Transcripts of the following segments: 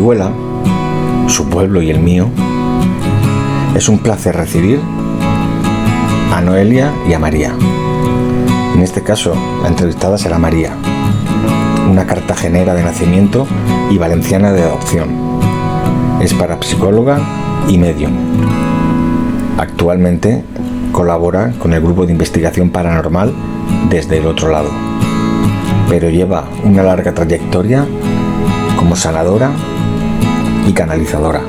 Orihuela, su pueblo y el mío, es un placer recibir a Noelia y a María. En este caso, la entrevistada será María, una cartagenera de nacimiento y valenciana de adopción. Es parapsicóloga y medium. Actualmente colabora con el grupo de investigación paranormal Desde el Otro Lado, pero lleva una larga trayectoria como sanadora y canalizadora.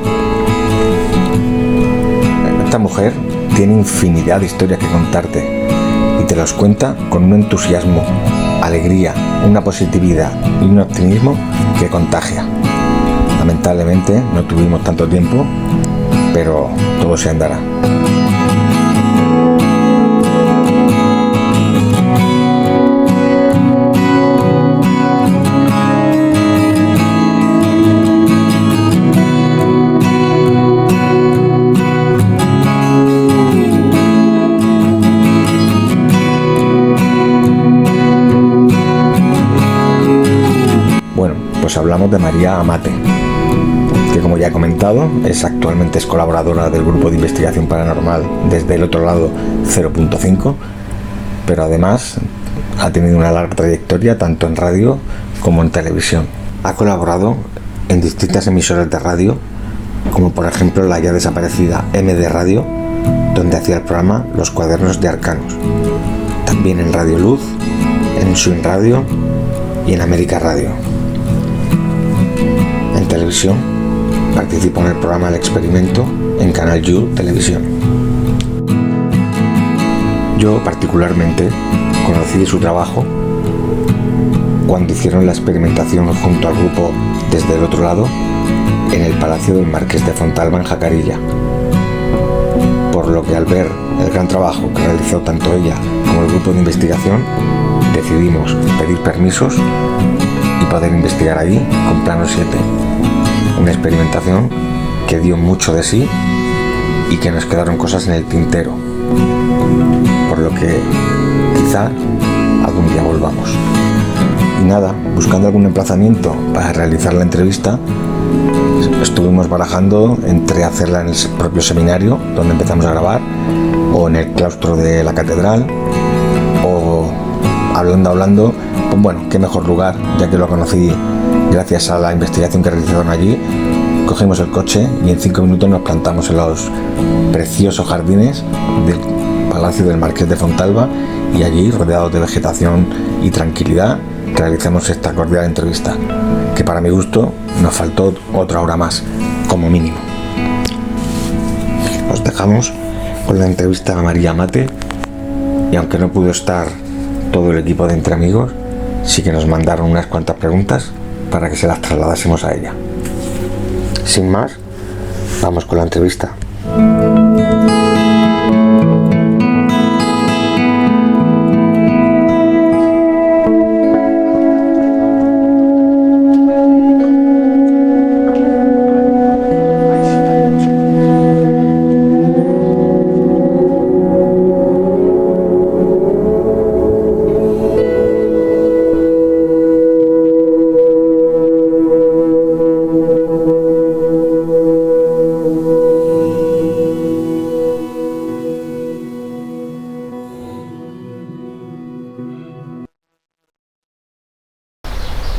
Esta mujer tiene infinidad de historias que contarte y te las cuenta con un entusiasmo, alegría, una positividad y un optimismo que contagia. Lamentablemente no tuvimos tanto tiempo, pero todo se andará. Pues hablamos de María Amate, que como ya he comentado, actualmente es colaboradora del grupo de investigación paranormal Desde el Otro Lado 0.5, pero además ha tenido una larga trayectoria tanto en radio como en televisión. Ha colaborado en distintas emisoras de radio, como por ejemplo la ya desaparecida MD Radio, donde hacía el programa Los Cuadernos de Arcanos. También en Radio Luz, en Swing Radio y en América Radio. En televisión participó en el programa El Experimento en Canal You Televisión. Yo particularmente conocí su trabajo cuando hicieron la experimentación junto al grupo Desde el Otro Lado en el Palacio del Marqués de Fontalba en Jacarilla, por lo que al ver el gran trabajo que realizó tanto ella como el grupo de investigación, decidimos pedir permisos y poder investigar allí con Plano 7, una experimentación que dio mucho de sí y que nos quedaron cosas en el tintero, por lo que quizá algún día volvamos. Y nada, buscando algún emplazamiento para realizar la entrevista, estuvimos barajando entre hacerla en el propio seminario donde empezamos a grabar, o en el claustro de la catedral, o hablando, pues bueno, qué mejor lugar, ya que lo conocí gracias a la investigación que realizaron allí. Cogimos el coche y en 5 minutos nos plantamos en los preciosos jardines del Palacio del Marqués de Fontalba, y allí, rodeados de vegetación y tranquilidad, realizamos esta cordial entrevista, que para mi gusto nos faltó otra hora más, como mínimo. Os dejamos con la entrevista a María Amate, y aunque no pudo estar todo el equipo de Entre Amigos, sí que nos mandaron unas cuantas preguntas para que se las trasladásemos a ella. Sin más, vamos con la entrevista.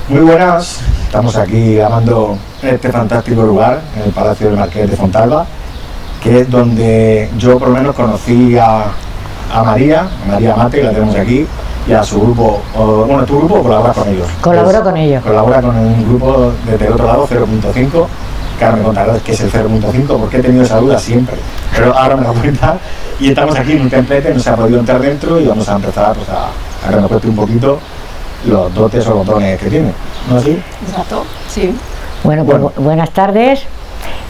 Muy buenas, estamos aquí grabando en este fantástico lugar, en el Palacio del Marqués de Fontalba, que es donde yo por lo menos conocí a María Amate, que la tenemos aquí, y a su grupo. Bueno, ¿tu grupo colaboras con ellos? Colaboro con ellos. Colabora con un grupo Desde el Otro Lado 0.5, que ahora me contarás qué es el 0.5, porque he tenido esa duda siempre, pero ahora me lo cuenta. Y estamos aquí en un templete, no se ha podido entrar dentro y vamos a empezar pues, a que nos cueste un poquito los dotes o botones que tiene, ¿no es así? Exacto, sí. Bueno, pues buenas tardes,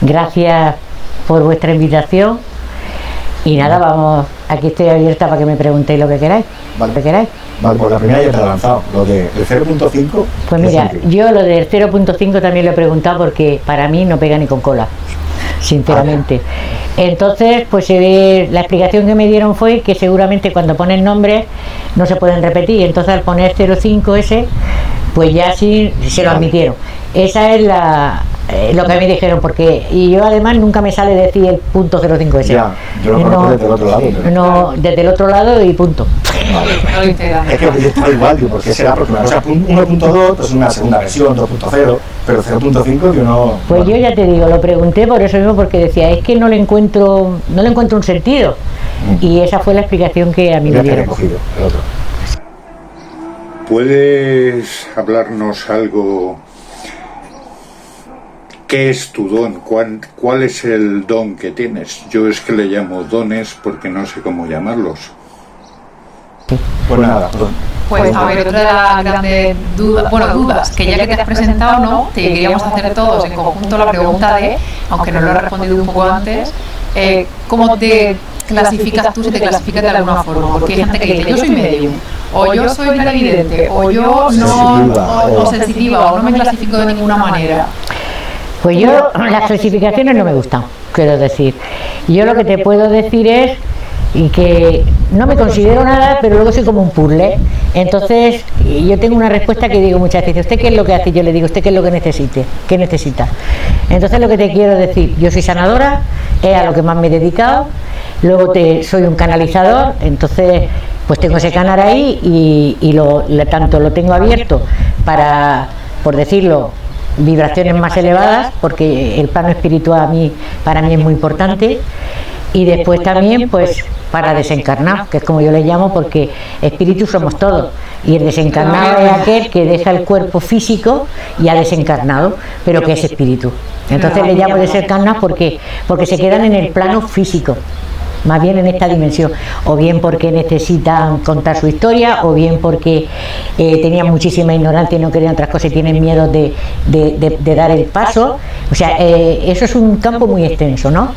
gracias por vuestra invitación y nada, vamos, aquí estoy abierta para que me preguntéis lo que queráis. Vale. Lo que queráis. Vale, pues la primera ya te la he lanzado, lo de 0.5. Pues mira, yo lo del 0.5 también lo he preguntado porque para mí no pega ni con cola, sinceramente. Entonces, pues la explicación que me dieron fue que seguramente cuando ponen nombres no se pueden repetir, entonces al poner 05 ese, pues ya sí se lo admitieron. Esa es lo que me dijeron, porque y yo además nunca me sale decir el punto 05 ese. Ya, yo lo conozco desde el otro lado. No, desde el otro lado y punto. Es que está igual, tío, porque será porque una cosa 1.2 pues una segunda versión, 2.0, pero 0.5 yo no. Pues yo ya te digo, lo pregunté por eso mismo, porque decía, es que no le encuentro un sentido. Y esa fue la explicación que a mí me dieron. Cogido, el otro. ¿Puedes hablarnos algo? ¿Qué es tu don? ¿Cuál es el don que tienes? Yo es que le llamo dones porque no sé cómo llamarlos. Pues nada, perdón. Pues a ver, otra de las grandes dudas, que ya que te has presentado, ¿no? Te queríamos hacer todos en conjunto la pregunta de, aunque nos lo has respondido un poco antes, ¿cómo te clasificas tú, si te clasificas de alguna forma? Porque hay gente que dice, yo soy medium, o yo soy clarividente, o yo no, o sensitiva, o no me clasifico de ninguna manera. Pues yo, las clasificaciones no me gustan, quiero decir. Yo lo que te puedo decir es y que no me considero nada, pero luego soy como un puzzle. Entonces, yo tengo una respuesta que digo muchas veces, ¿usted qué es lo que hace? Yo le digo, ¿usted qué es lo que necesite? ¿Qué necesita? Entonces, lo que te quiero decir, yo soy sanadora, es a lo que más me he dedicado, luego soy un canalizador, entonces, pues tengo ese canal ahí y tanto lo tengo abierto para, por decirlo, vibraciones más elevadas, porque el plano espiritual para mí es muy importante, y después también pues para desencarnar, que es como yo le llamo, porque espíritus somos todos, y el desencarnado es aquel que deja el cuerpo físico y ha desencarnado, pero que es espíritu. Entonces le llamo desencarnado porque se quedan en el plano físico, más bien en esta dimensión, o bien porque necesitan contar su historia, o bien porque tenían muchísima ignorancia y no querían otras cosas y tienen miedo de dar el paso. O sea, eso es un campo muy extenso, ¿no?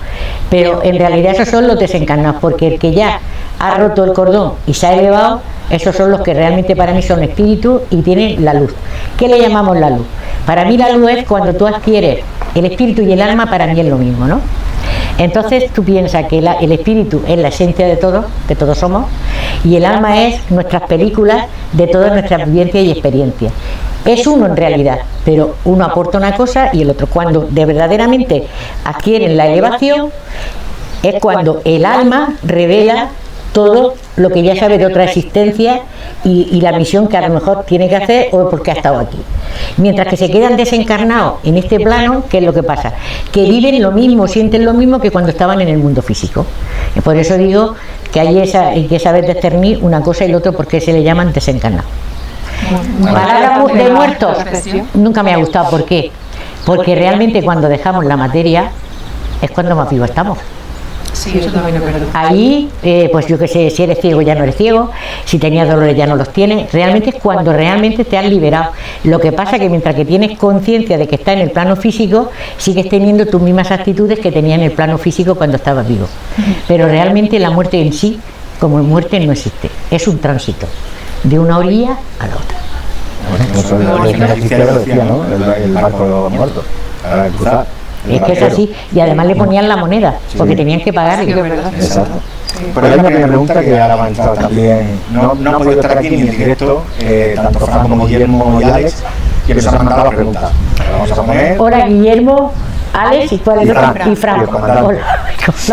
Pero en realidad esos son los desencarnados, porque el que ya ha roto el cordón y se ha elevado, esos son los que realmente para mí son espíritus y tienen la luz. ¿Qué le llamamos la luz? Para mí la luz es cuando tú adquieres el espíritu y el alma, para mí es lo mismo, ¿no? Entonces tú piensas que el espíritu es la esencia de todo, que todos somos, y el alma es nuestras películas de todas nuestras vivencias y experiencias. Es uno en realidad, pero uno aporta una cosa y el otro. Cuando de verdaderamente adquieren la elevación, es cuando el alma revela todo lo que ya sabe de otra existencia y la misión que a lo mejor tiene que hacer o porque ha estado aquí. Mientras que se quedan desencarnados en este plano, ¿qué es lo que pasa? Que viven lo mismo, sienten lo mismo que cuando estaban en el mundo físico. Y por eso digo que hay que saber discernir una cosa y la otra, porque se le llaman desencarnados. Palabra de muertos nunca me ha gustado. ¿Por qué? Porque realmente cuando dejamos la materia es cuando más vivos estamos. Sí, eso también es verdad. Ahí, pues yo que sé, si eres ciego ya no eres ciego, si tenías dolores ya no los tienes. Realmente es cuando realmente te has liberado. Lo que pasa que mientras que tienes conciencia de que estás en el plano físico, sigues teniendo tus mismas actitudes que tenías en el plano físico cuando estabas vivo. Pero realmente la muerte en sí, como muerte, no existe. Es un tránsito de una orilla a la otra. El barco muerto. Es que es así, y además le ponían la moneda, porque tenían que pagarle. Exacto. Pero hay una primera pregunta que ahora va a entrar también. No ha podido estar aquí ni en directo, tanto Fran como Guillermo y Alex, y les han mandado la pregunta. La vamos a poner. Hola Guillermo, Alex y Fran. Hola.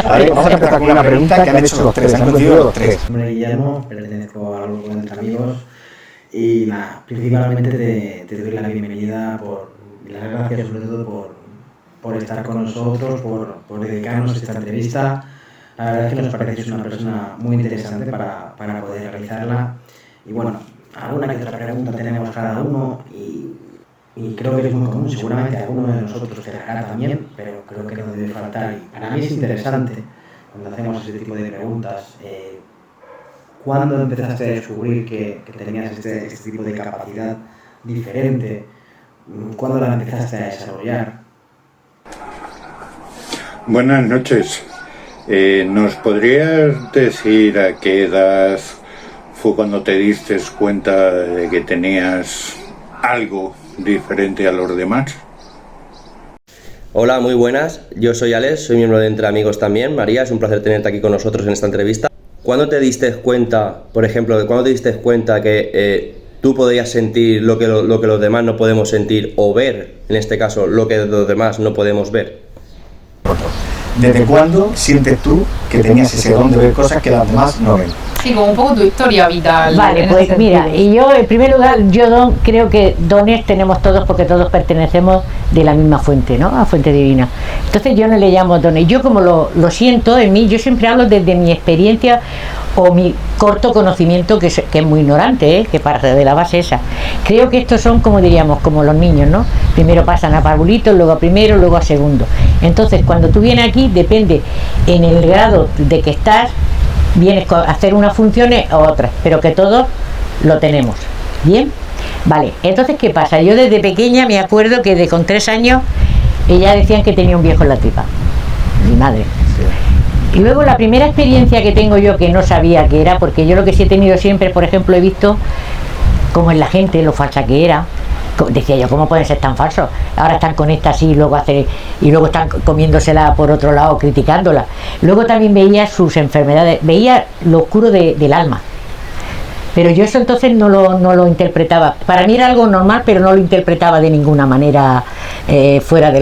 Vale, vamos a empezar con una pregunta que han hecho los tres, han coincidido los tres. Mi nombre es Guillermo, pertenezco al grupo de Entre Amigos y nada, principalmente te doy la bienvenida y las gracias sobre todo por estar con nosotros, por dedicarnos a esta entrevista. La verdad es que nos parece que es una persona muy interesante para poder realizarla. Y bueno, alguna que otra pregunta tenemos cada uno y creo que es muy común. Seguramente a alguno de nosotros te hará también, pero creo que no debe faltar. Y para mí es interesante cuando hacemos este tipo de preguntas. ¿Cuándo empezaste a descubrir que tenías este tipo de capacidad diferente? ¿Cuándo la empezaste a desarrollar? Buenas noches. ¿Nos podrías decir a qué edad fue cuando te diste cuenta de que tenías algo diferente a los demás? Hola, muy buenas. Yo soy Alex, soy miembro de Entre Amigos también. María, es un placer tenerte aquí con nosotros en esta entrevista. ¿Cuándo te diste cuenta, por ejemplo, que tú podrías sentir lo que los demás no podemos sentir, o ver, en este caso, lo que los demás no podemos ver. ¿Desde cuándo sientes tú que tenías ese don de ver cosas que las demás no ven? Sí, como un poco tu historia vital. Vale, pues mira, y yo en primer lugar, creo que dones tenemos todos porque todos pertenecemos de la misma fuente, ¿no? A fuente divina. Entonces yo no le llamo dones. Yo como lo siento en mí, yo siempre hablo desde mi experiencia o mi corto conocimiento, que es muy ignorante, que parte de la base esa. Creo que estos son, como diríamos, como los niños, ¿no? Primero pasan a parvulitos, luego a primero, luego a segundo. Entonces cuando tú vienes aquí, depende en el grado de que estás, vienes a hacer unas funciones o otras, pero que todos lo tenemos. ¿Bien? Vale, entonces ¿qué pasa? Yo desde pequeña me acuerdo que con 3 años ella decían que tenía un viejo en la tripa, mi madre. Y luego la primera experiencia que tengo yo, que no sabía qué era, porque yo lo que sí he tenido siempre, por ejemplo, he visto como en la gente lo falsa que era. Decía yo, ¿cómo pueden ser tan falsos? Ahora están con esta así, luego están comiéndosela por otro lado, criticándola. Luego también veía sus enfermedades, veía lo oscuro del alma. Pero yo eso entonces no lo interpretaba. Para mí era algo normal, pero no lo interpretaba de ninguna manera fuera de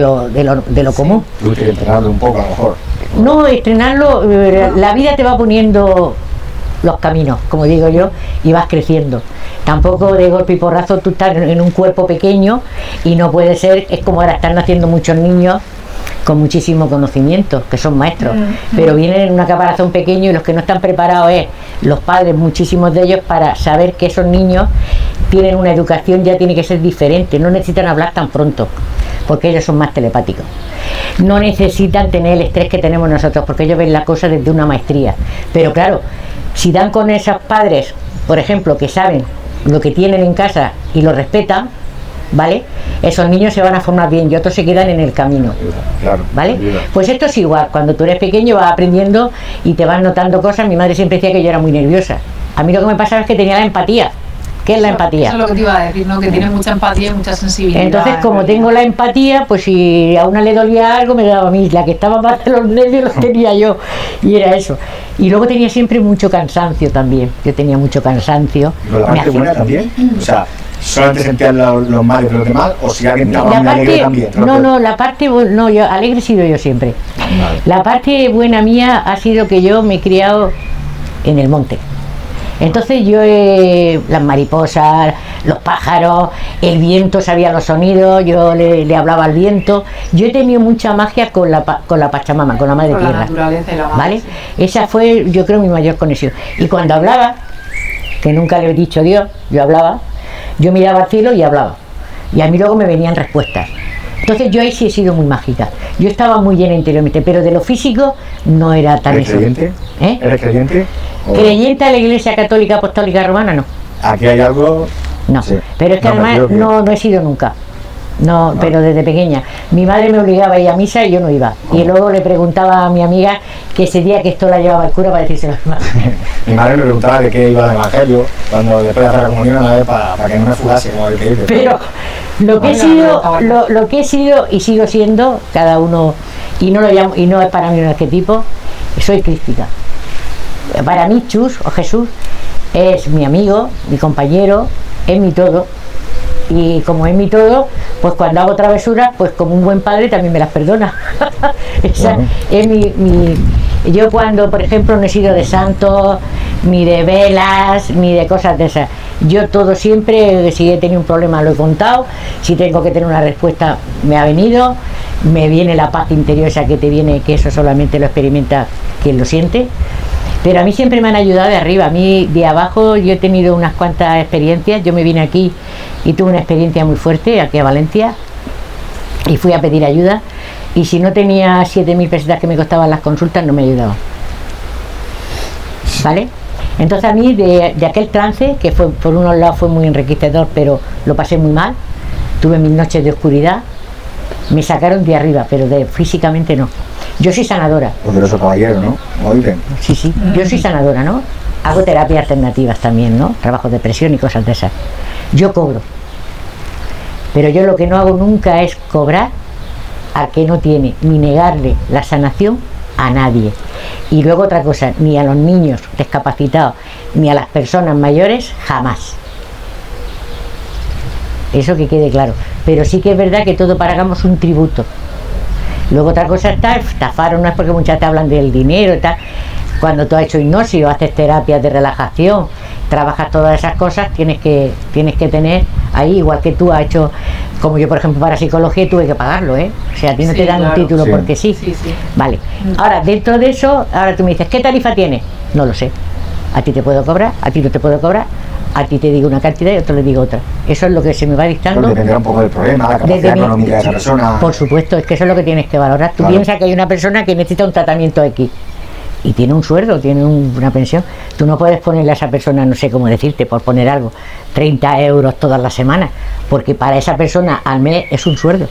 lo común. Tuviste que entrenarlo un poco, a lo mejor. No, estrenarlo, la vida te va poniendo los caminos, como digo yo, y vas creciendo. Tampoco de golpe y porrazo tú estás en un cuerpo pequeño y no puede ser, es como ahora están naciendo muchos niños con muchísimo conocimiento, que son maestros, pero vienen en una caparazón pequeño y los que no están preparados es los padres, muchísimos de ellos, para saber que esos niños tienen una educación, ya tiene que ser diferente, no necesitan hablar tan pronto, porque ellos son más telepáticos. No necesitan tener el estrés que tenemos nosotros, porque ellos ven la cosa desde una maestría. Pero claro, si dan con esos padres, por ejemplo, que saben lo que tienen en casa y lo respetan, ¿vale? Esos niños se van a formar bien y otros se quedan en el camino, ¿vale? Pues esto es igual, cuando tú eres pequeño vas aprendiendo y te vas notando cosas. Mi madre siempre decía que yo era muy nerviosa. A mí lo que me pasaba es que tenía la empatía. ¿Qué es la empatía? Eso es lo que te iba a decir, ¿no? Que tienes mucha empatía y mucha sensibilidad. Entonces, como tengo la empatía, pues si a una le dolía algo, me daba a mí. La que estaba más de los nervios los tenía yo, y era eso. Y luego tenía siempre mucho cansancio también. Yo tenía mucho cansancio. ¿Pero la parte buena también? O sea, ¿solamente sentías los males de los demás? ¿O si alguien estaba muy alegre también? No, la parte... No, yo alegre he sido yo siempre. Vale. La parte buena mía ha sido que yo me he criado en el monte. Entonces yo, las mariposas, los pájaros, el viento, sabía los sonidos, yo le hablaba al viento. Yo he tenido mucha magia con la Pachamama, con la Madre Tierra. La naturaleza y la madre, ¿vale? Sí. Esa fue, yo creo, mi mayor conexión. Y cuando hablaba, que nunca le he dicho Dios, yo hablaba, yo miraba al cielo y hablaba. Y a mí luego me venían respuestas. Entonces yo ahí sí he sido muy mágica. Yo estaba muy llena interiormente, pero de lo físico no era tan ¿Eres creyente? ¿Eres creyente? Creyente a la Iglesia Católica Apostólica Romana, no. ¿Aquí hay algo? No, sí. Pero es que además no he sido nunca. No, pero desde pequeña. Mi madre me obligaba a ir a misa y yo no iba. Y luego le preguntaba a mi amiga que ese día que esto la llevaba el cura para decírselo a mi madre. Mi madre me preguntaba de qué iba el evangelio cuando después de hacer la comunión una vez para que no me fugase, como el que dice. Pero lo que he sido y sigo siendo, cada uno, y no lo llamo, y no es para mí un arquetipo, soy crística. Para mí Chus o Jesús es mi amigo, mi compañero, es mi todo. Y como es mi todo, pues cuando hago travesuras, pues como un buen padre también me las perdona. Esa es yo cuando, por ejemplo, no he sido de santos, ni de velas, ni de cosas de esas. Yo todo siempre, si he tenido un problema lo he contado, si tengo que tener una respuesta me ha venido, me viene la paz interior esa que te viene, que eso solamente lo experimenta quien lo siente. Pero a mí siempre me han ayudado de arriba. A mí de abajo yo he tenido unas cuantas experiencias. Yo me vine aquí y tuve una experiencia muy fuerte aquí a Valencia y fui a pedir ayuda, y si no tenía 7.000 pesetas que me costaban las consultas no me ayudaban, ¿vale? Entonces a mí de aquel trance, que fue por unos lados fue muy enriquecedor, pero lo pasé muy mal, tuve mis noches de oscuridad, me sacaron de arriba, pero físicamente no. Yo soy sanadora. Poderoso caballero, ¿no? Como dicen. Sí, yo soy sanadora, ¿no? Hago terapias alternativas también, ¿no? Trabajo de presión y cosas de esas. Yo cobro. Pero yo lo que no hago nunca es cobrar al que no tiene, ni negarle la sanación a nadie. Y luego otra cosa, ni a los niños discapacitados, ni a las personas mayores, jamás. eso que quede claro. Pero sí que es verdad que todos pagamos un tributo. Luego otra cosa está, estafar o no es, porque muchas te hablan del dinero y tal. Cuando tú has hecho hipnosis o haces terapias de relajación, trabajas todas esas cosas, tienes que tener ahí, igual que tú has hecho, como yo por ejemplo para psicología tuve que pagarlo, ¿eh? O sea, a ti no te dan un título porque sí. Vale. Ahora, dentro de eso, ahora tú me dices, ¿qué tarifa tienes? No lo sé. A ti te puedo cobrar, a ti no te puedo cobrar, a ti te digo una cantidad y a otro le digo otra. Eso es lo que se me va dictando. Pero dependerá un poco del problema, la capacidad económica de esa persona. Por supuesto, es que eso es lo que tienes que valorar. Tú piensas que hay una persona que necesita un tratamiento X y tiene un sueldo, tiene una pensión. Tú no puedes ponerle a esa persona, no sé cómo decirte, por poner algo, 30 euros todas las semanas, porque para esa persona al mes es un sueldo.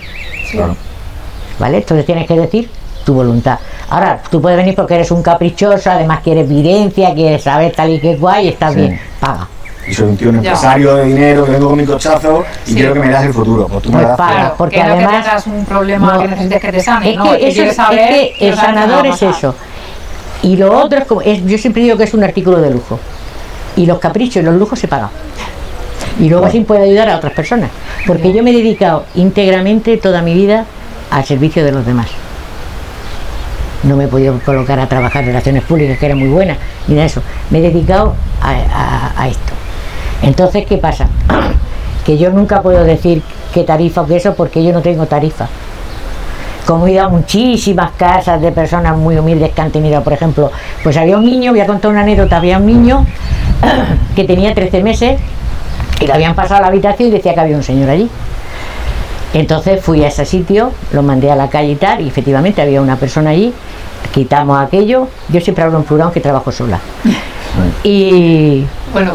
¿Vale? Entonces tienes que decir tu voluntad. Ahora, tú puedes venir porque eres un caprichoso, además quieres evidencia, quieres saber tal y que guay, está bien, paga. Y soy un tío, un empresario de dinero, que vengo con mi cochazo y quiero que me das el futuro. Pues tú me das paga, porque que además no que tengas un problema que necesites que te sane, es que, eso, es que el sanador es eso. Y lo otro es como, yo siempre digo que es un artículo de lujo. Y los caprichos y los lujos se pagan. Y luego así puede ayudar a otras personas. Porque yo me he dedicado íntegramente toda mi vida al servicio de los demás. No me he podido colocar a trabajar en relaciones públicas, que era muy buena, ni de eso. Me he dedicado a esto. Entonces, ¿qué pasa? Que yo nunca puedo decir qué tarifa o qué eso, porque yo no tengo tarifa. Como he ido a muchísimas casas de personas muy humildes que han tenido, por ejemplo, pues había un niño, voy a contar una anécdota, había un niño que tenía 13 meses y lo habían pasado a la habitación y decía que había un señor allí. Entonces fui a ese sitio, lo mandé a la calle y tal, y efectivamente había una persona allí, quitamos aquello. Yo siempre hablo en plural, aunque trabajo sola. Y bueno,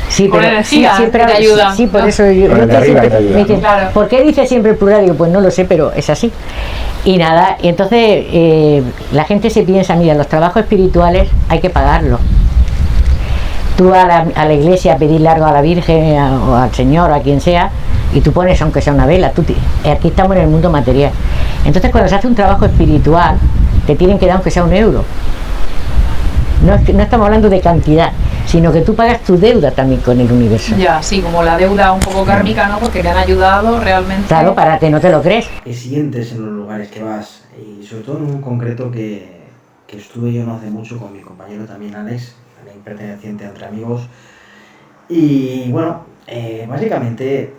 sí, con pero energía, siempre te ayuda. Sí, por eso yo siempre me dicen, claro. ¿por qué dice siempre el plural? Digo, pues no lo sé, pero es así. Y nada, y entonces la gente se piensa, mira, los trabajos espirituales hay que pagarlos. Tú a la iglesia a pedirle algo a la Virgen o al Señor o a quien sea, y tú pones aunque sea una vela. Aquí estamos en el mundo material. Entonces cuando se hace un trabajo espiritual, te tienen que dar aunque sea €1. No estamos hablando de cantidad, sino que tú pagas tu deuda también con el universo. Ya, sí, como la deuda un poco kármica, ¿no? Porque te han ayudado realmente. Claro, para que no te lo crees. ¿Qué sientes en los lugares que vas? Y sobre todo en un concreto que estuve yo no hace mucho con mi compañero también Alex, también perteneciente a Entre Amigos. Y bueno, básicamente,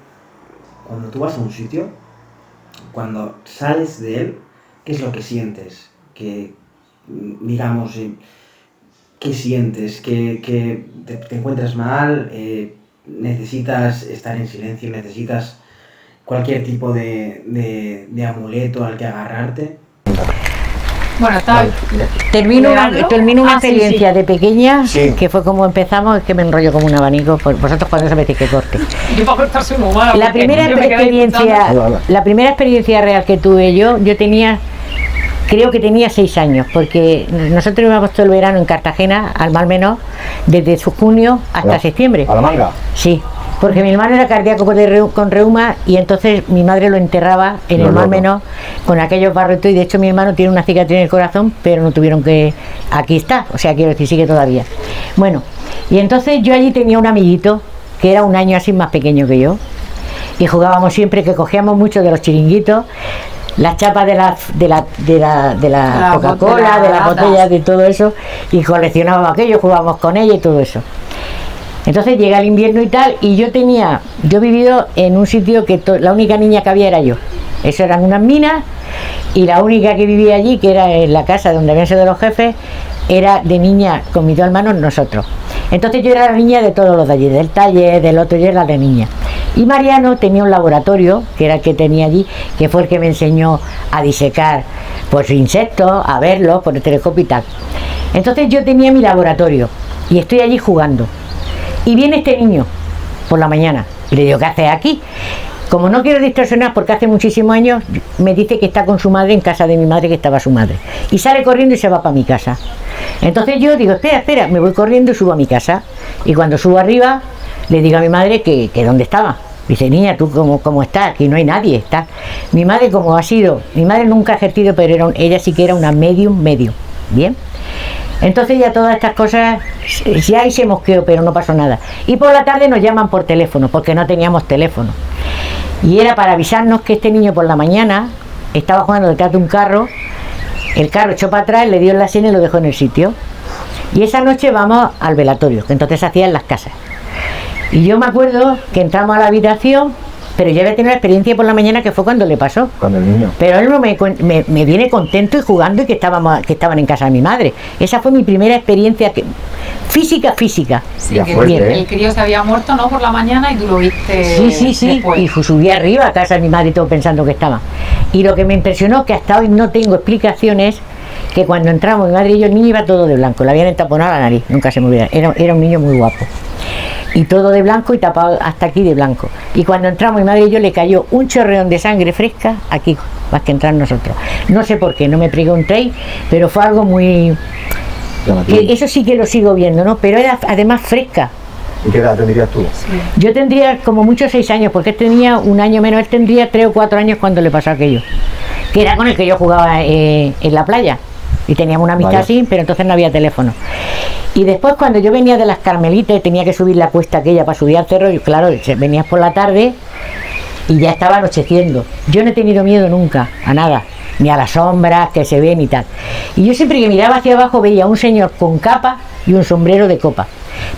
cuando tú vas a un sitio, cuando sales de él, ¿qué es lo que sientes? Que, digamos, ¿qué sientes? ¿Que te encuentras mal? ¿Necesitas estar en silencio? ¿Necesitas cualquier tipo de amuleto al que agarrarte? Bueno, está. Termino una experiencia de pequeña, Sí. que fue como empezamos, que me enrollo como un abanico. Vosotros cuando sabéis que corte. Yo para cortarse muy mala. La primera experiencia real que tuve yo tenía, creo que tenía 6 años, porque nosotros íbamos todo el verano en Cartagena, al Mar Menor, desde junio hasta septiembre. ¿A la manga? Sí, porque mi hermano era cardíaco con reuma y entonces mi madre lo enterraba en el Mar Menor con aquellos barretos, y de hecho mi hermano tiene una cicatriz en el corazón, pero no tuvieron que... Aquí está, o sea, quiero decir, sigue todavía. Bueno, y entonces yo allí tenía un amiguito que era un año así más pequeño que yo, y jugábamos siempre, que cogíamos mucho de los chiringuitos, las chapas de la Coca-Cola, de las botellas, de todo eso, y coleccionábamos aquello, jugábamos con ella y todo eso. Entonces llega el invierno y tal, y yo he vivido en un sitio que la única niña que había era yo. Eso eran unas minas, y la única que vivía allí, que era en la casa donde habían sido los jefes, era de niña con mis 2 hermanos, nosotros. Entonces yo era la niña de todos los de allí, del taller, del otro, yo era la de niña. Y Mariano tenía un laboratorio, que era el que tenía allí, que fue el que me enseñó a disecar pues insectos, a verlos por el telescopio y tal. Entonces yo tenía mi laboratorio y estoy allí jugando. Y viene este niño por la mañana y le digo, ¿qué haces aquí? Como no quiero distorsionar, porque hace muchísimos años, me dice que está con su madre en casa de mi madre, que estaba su madre. Y sale corriendo y se va para mi casa. Entonces yo digo, espera, me voy corriendo y subo a mi casa. Y cuando subo arriba, le digo a mi madre que dónde estaba. Dice, niña, ¿tú cómo estás? Aquí no hay nadie, está. Mi madre, como ha sido, mi madre nunca ha ejercido, pero ella sí que era una medium, ¿bien? Entonces ya todas estas cosas, ya ahí se mosqueó, pero no pasó nada. Y por la tarde nos llaman por teléfono, porque no teníamos teléfono. Y era para avisarnos que este niño por la mañana estaba jugando detrás de un carro, el carro echó para atrás, le dio en la sien y lo dejó en el sitio. Y esa noche vamos al velatorio, que entonces se hacía en las casas. Y yo me acuerdo que entramos a la habitación, pero ya había tenido la experiencia por la mañana que fue cuando le pasó. Cuando el niño. Pero él no me viene contento y jugando y que estaban en casa de mi madre. Esa fue mi primera experiencia física. Sí, Ya que fuerte, el crío se había muerto, ¿no? Por la mañana y tú lo viste. Sí. Después. Y subí arriba a casa de mi madre y todo pensando que estaba. Y lo que me impresionó, que hasta hoy no tengo explicaciones, que cuando entramos mi madre y yo, el niño iba todo de blanco, le habían entaponado la nariz, nunca se me olvida. Era un niño muy guapo. Y todo de blanco y tapado hasta aquí de blanco. Y cuando entramos mi madre y yo, le cayó un chorreón de sangre fresca aquí, más que entrar nosotros. No sé por qué, no me preguntéis, pero fue algo muy... que eso sí que lo sigo viendo, ¿no? Pero era además fresca. ¿Y qué edad tendrías tú? Yo tendría como mucho 6 años, porque él tenía un año menos, él tendría 3 o 4 años cuando le pasó aquello. Que era con el que yo jugaba en la playa. Y teníamos una amistad así, pero entonces no había teléfono. Y después cuando yo venía de las Carmelitas y tenía que subir la cuesta aquella para subir al cerro, y claro, venías por la tarde y ya estaba anocheciendo. Yo no he tenido miedo nunca a nada, ni a las sombras que se ven y tal. Y yo siempre que miraba hacia abajo veía a un señor con capa y un sombrero de copa.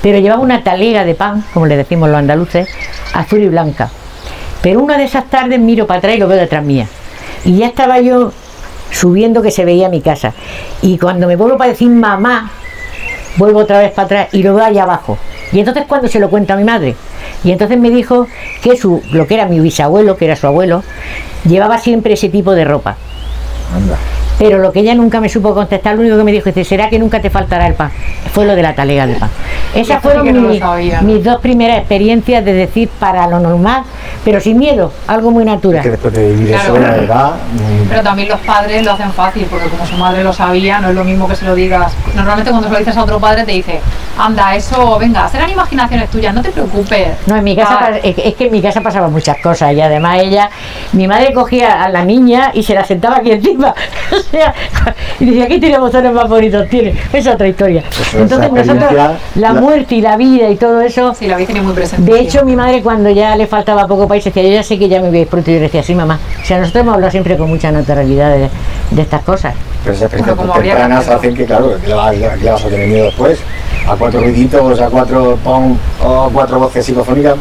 Pero llevaba una talega de pan, como le decimos los andaluces, azul y blanca. Pero una de esas tardes miro para atrás y lo veo detrás mía. Y ya estaba yo subiendo, que se veía mi casa. Y cuando me vuelvo para decir mamá, vuelvo otra vez para atrás y lo veo allá abajo. Y entonces cuando se lo cuento a mi madre, y entonces me dijo que lo que era mi bisabuelo, que era su abuelo, llevaba siempre ese tipo de ropa. Anda. Pero lo que ella nunca me supo contestar, lo único que me dijo, dice, ¿será que nunca te faltará el pan? Fue lo de la talega de pan. Esas fueron mis 2 primeras experiencias de decir para lo normal, pero sin miedo, algo muy natural. Que después de vivir Claro. eso, la verdad... Pero también los padres lo hacen fácil, porque como su madre lo sabía, no es lo mismo que se lo digas. Normalmente cuando se lo dices a otro padre te dice, anda, eso, venga, serán imaginaciones tuyas, no te preocupes. No, en mi casa, es que en mi casa pasaban muchas cosas, y además mi madre cogía a la niña y se la sentaba aquí encima. O sea, y decía, ¿qué tiene botones más bonitos tiene? Es otra historia. Entonces nosotros, la muerte y la vida y todo eso. Sí, la habéis tenido muy presente. De hecho, mi madre, cuando ya le faltaba poco país, decía, yo ya sé que ya me veis pronto. Y yo le decía, sí, mamá. O sea, nosotros hemos hablado siempre con mucha naturalidad de estas cosas. Pero esas Bueno, como experiencias habría que tempranas hacerlo. hacen que, claro, que le vas a tener miedo después. A 4 ruiditos, a 4 o 4 voces psicofónicas.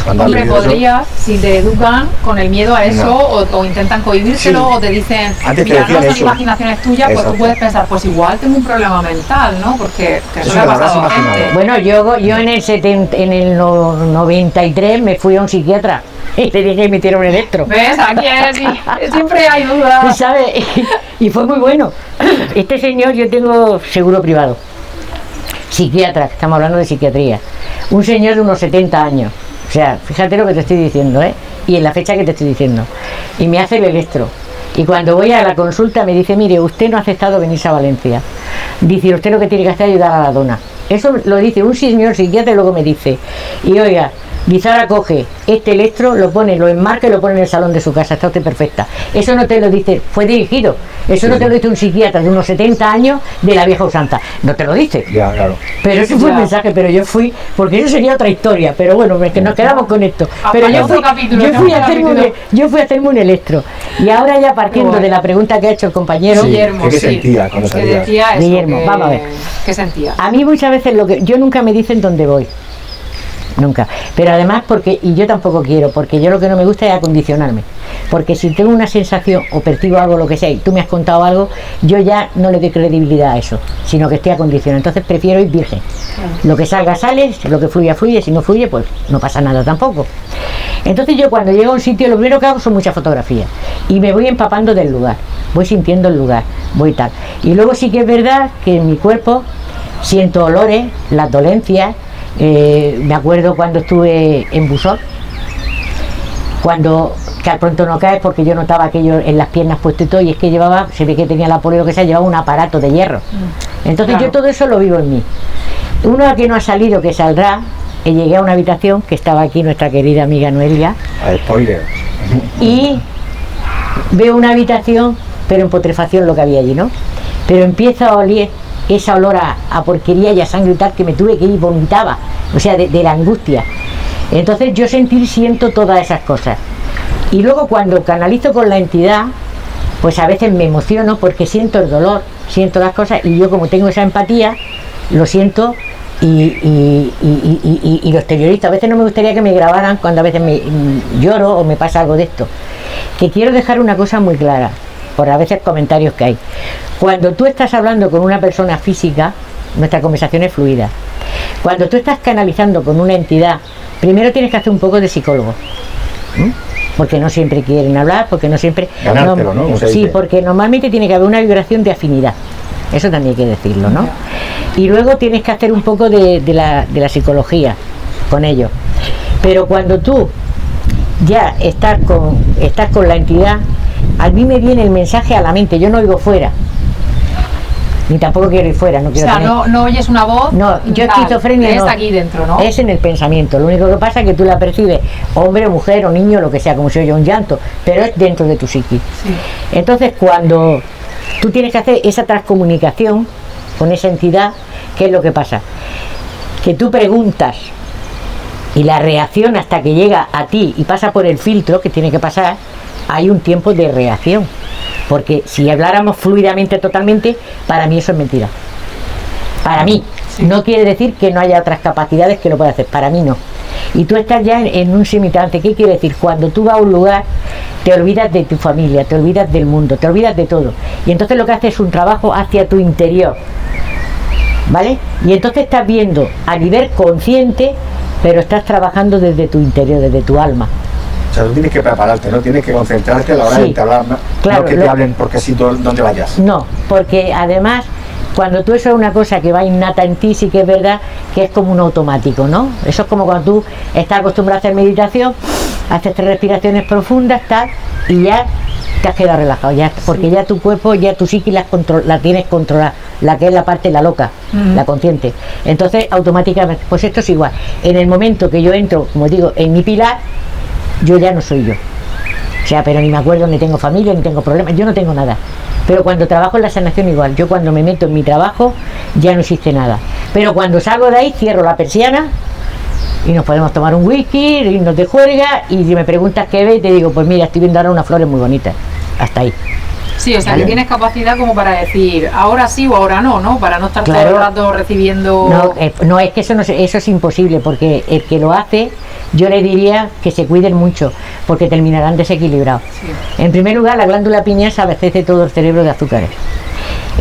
Cuando has Hombre, vivido eso, podrías, si te educan con el miedo a eso, No. o intentan cohibírselo, Sí. o te dicen, Antes te mira, decían no son eso. imaginaciones tuyas, pues Exacto. tú puedes pensar, pues igual tengo un problema mental, ¿no? Porque que eso Eso le ha te lo habrás pasado a imaginado. gente. Bueno, yo en el 93 me fui a un psiquiatra y le dije que me metieron un electro. ¿Ves? Aquí siempre hay dudas. ¿Sabes? Y fue muy bueno. Este señor, yo tengo seguro privado. Psiquiatra, estamos hablando de psiquiatría. Un señor de unos 70 años. O sea, fíjate lo que te estoy diciendo, ¿eh? Y en la fecha que te estoy diciendo. Y me hace el electro. Y cuando voy a la consulta me dice, mire, usted no ha aceptado venirse a Valencia. Dice, usted lo que tiene que hacer es ayudar a la dona. Eso lo dice un señor psiquiatra y luego me dice, y oiga, dice, ahora coge este electro, lo pone, lo enmarca y lo pone en el salón de su casa, está usted perfecta. Eso no te lo dice, fue dirigido, eso no te lo dice un psiquiatra de unos 70 años de la vieja usanza, no te lo dice. Ya, claro. Pero ese fue el Ya. mensaje, pero yo fui, porque eso sería otra historia, pero bueno, es que nos quedamos con esto. Pero Apaña yo otro fui, capítulo, yo fui a otro hacerme capítulo. yo fui a hacerme un electro. Y ahora ya partiendo Bueno. de la pregunta que ha hecho el compañero, Sí. Guillermo, ¿Qué sí. sentías cuando Que salías? decía eso, Guillermo, vamos a ver. ¿Qué sentías? a mí muchas veces yo nunca me dicen dónde voy. Nunca. Pero además y yo tampoco quiero, porque yo lo que no me gusta es acondicionarme. Porque si tengo una sensación o percibo algo, lo que sea, y tú me has contado algo, yo ya no le doy credibilidad a eso, sino que estoy acondicionado. Entonces prefiero ir virgen. Lo que salga, sale, lo que fluya, fluye, si no fluye, pues no pasa nada tampoco. Entonces yo cuando llego a un sitio, lo primero que hago son muchas fotografías. Y me voy empapando del lugar, voy sintiendo el lugar, voy tal. Y luego sí que es verdad que en mi cuerpo siento olores, las dolencias. Me acuerdo cuando estuve en Busot, que al pronto no caes, porque yo notaba aquello en las piernas puesto y todo, y es que se ve que tenía la polio, que se llevaba un aparato de hierro. Entonces Claro. yo todo eso lo vivo en mí. Uno que no ha salido, que saldrá, llegué a una habitación que estaba aquí nuestra querida amiga Noelia, Spoiler. y veo una habitación, pero en putrefacción lo que había allí, ¿no? Pero empieza a oler esa olor a porquería y a sangre y tal, que me tuve que ir, vomitaba, o sea, de la angustia. Entonces yo siento todas esas cosas. Y luego cuando canalizo con la entidad, pues a veces me emociono porque siento el dolor, siento las cosas, y yo como tengo esa empatía, lo siento y lo exteriorizo. A veces no me gustaría que me grabaran cuando a veces me lloro o me pasa algo de esto. Que quiero dejar una cosa muy clara, por a veces comentarios que hay. Cuando tú estás hablando con una persona física, nuestra conversación es fluida. Cuando tú estás canalizando con una entidad, primero tienes que hacer un poco de psicólogo. Porque no siempre quieren hablar, porque no siempre... Ganártelo, ¿no? Sí, porque normalmente tiene que haber una vibración de afinidad. Eso también hay que decirlo, ¿no? Y luego tienes que hacer un poco de la psicología con ellos. Pero cuando tú ya estás con la entidad, a mí me viene el mensaje a la mente, yo no oigo fuera. Ni tampoco quiero ir fuera, no quiero tener... no oyes una voz. No, yo esquizofrenia es no. aquí dentro, ¿no? Es en el pensamiento. Lo único que pasa es que tú la percibes, hombre, mujer o niño, lo que sea, como si oye un llanto, pero es dentro de tu psiqui. Sí. Entonces, cuando tú tienes que hacer esa transcomunicación con esa entidad, ¿qué es lo que pasa? Que tú preguntas y la reacción hasta que llega a ti y pasa por el filtro que tiene que pasar, hay un tiempo de reacción. Porque si habláramos fluidamente totalmente, para mí eso es mentira. Para mí. Sí. No quiere decir que no haya otras capacidades que lo pueda hacer. Para mí no. Y tú estás ya en un semitrance. ¿Qué quiere decir? Cuando tú vas a un lugar, te olvidas de tu familia, te olvidas del mundo, te olvidas de todo. Y entonces lo que haces es un trabajo hacia tu interior. ¿Vale? Y entonces estás viendo a nivel consciente, pero estás trabajando desde tu interior, desde tu alma. O sea, tú tienes que prepararte, ¿no? Tienes que concentrarte a la hora Sí, de hablar, ¿no? claro, No que te hablen porque sí, donde vayas. No, porque además, cuando tú eso es una cosa que va innata en ti, sí que es verdad que es como un automático, ¿no? Eso es como cuando tú estás acostumbrado a hacer meditación, haces 3 respiraciones profundas, tal, y ya te has quedado relajado, ya, porque ya tu cuerpo, ya tu psiqui la tienes controlada, la que es la parte, la loca, la consciente. Entonces, automáticamente, pues esto es igual. En el momento que yo entro, como digo, en mi pilar, yo ya no soy yo. O sea, pero ni me acuerdo, ni tengo familia, ni tengo problemas, yo no tengo nada. Pero cuando trabajo en la sanación igual, yo cuando me meto en mi trabajo ya no existe nada. Pero cuando salgo de ahí, cierro la persiana y nos podemos tomar un whisky, irnos de juerga, y si me preguntas qué ves, te digo, pues mira, estoy viendo ahora unas flores muy bonitas. Hasta ahí. Sí, o sea, ¿Vale? que tienes capacidad como para decir ahora sí o ahora no, ¿no? Para no estar todo el rato recibiendo... No, es que eso es imposible, porque el que lo hace, yo le diría que se cuiden mucho, porque terminarán desequilibrados. Sí. En primer lugar, la glándula pineal abastece todo el cerebro de azúcares.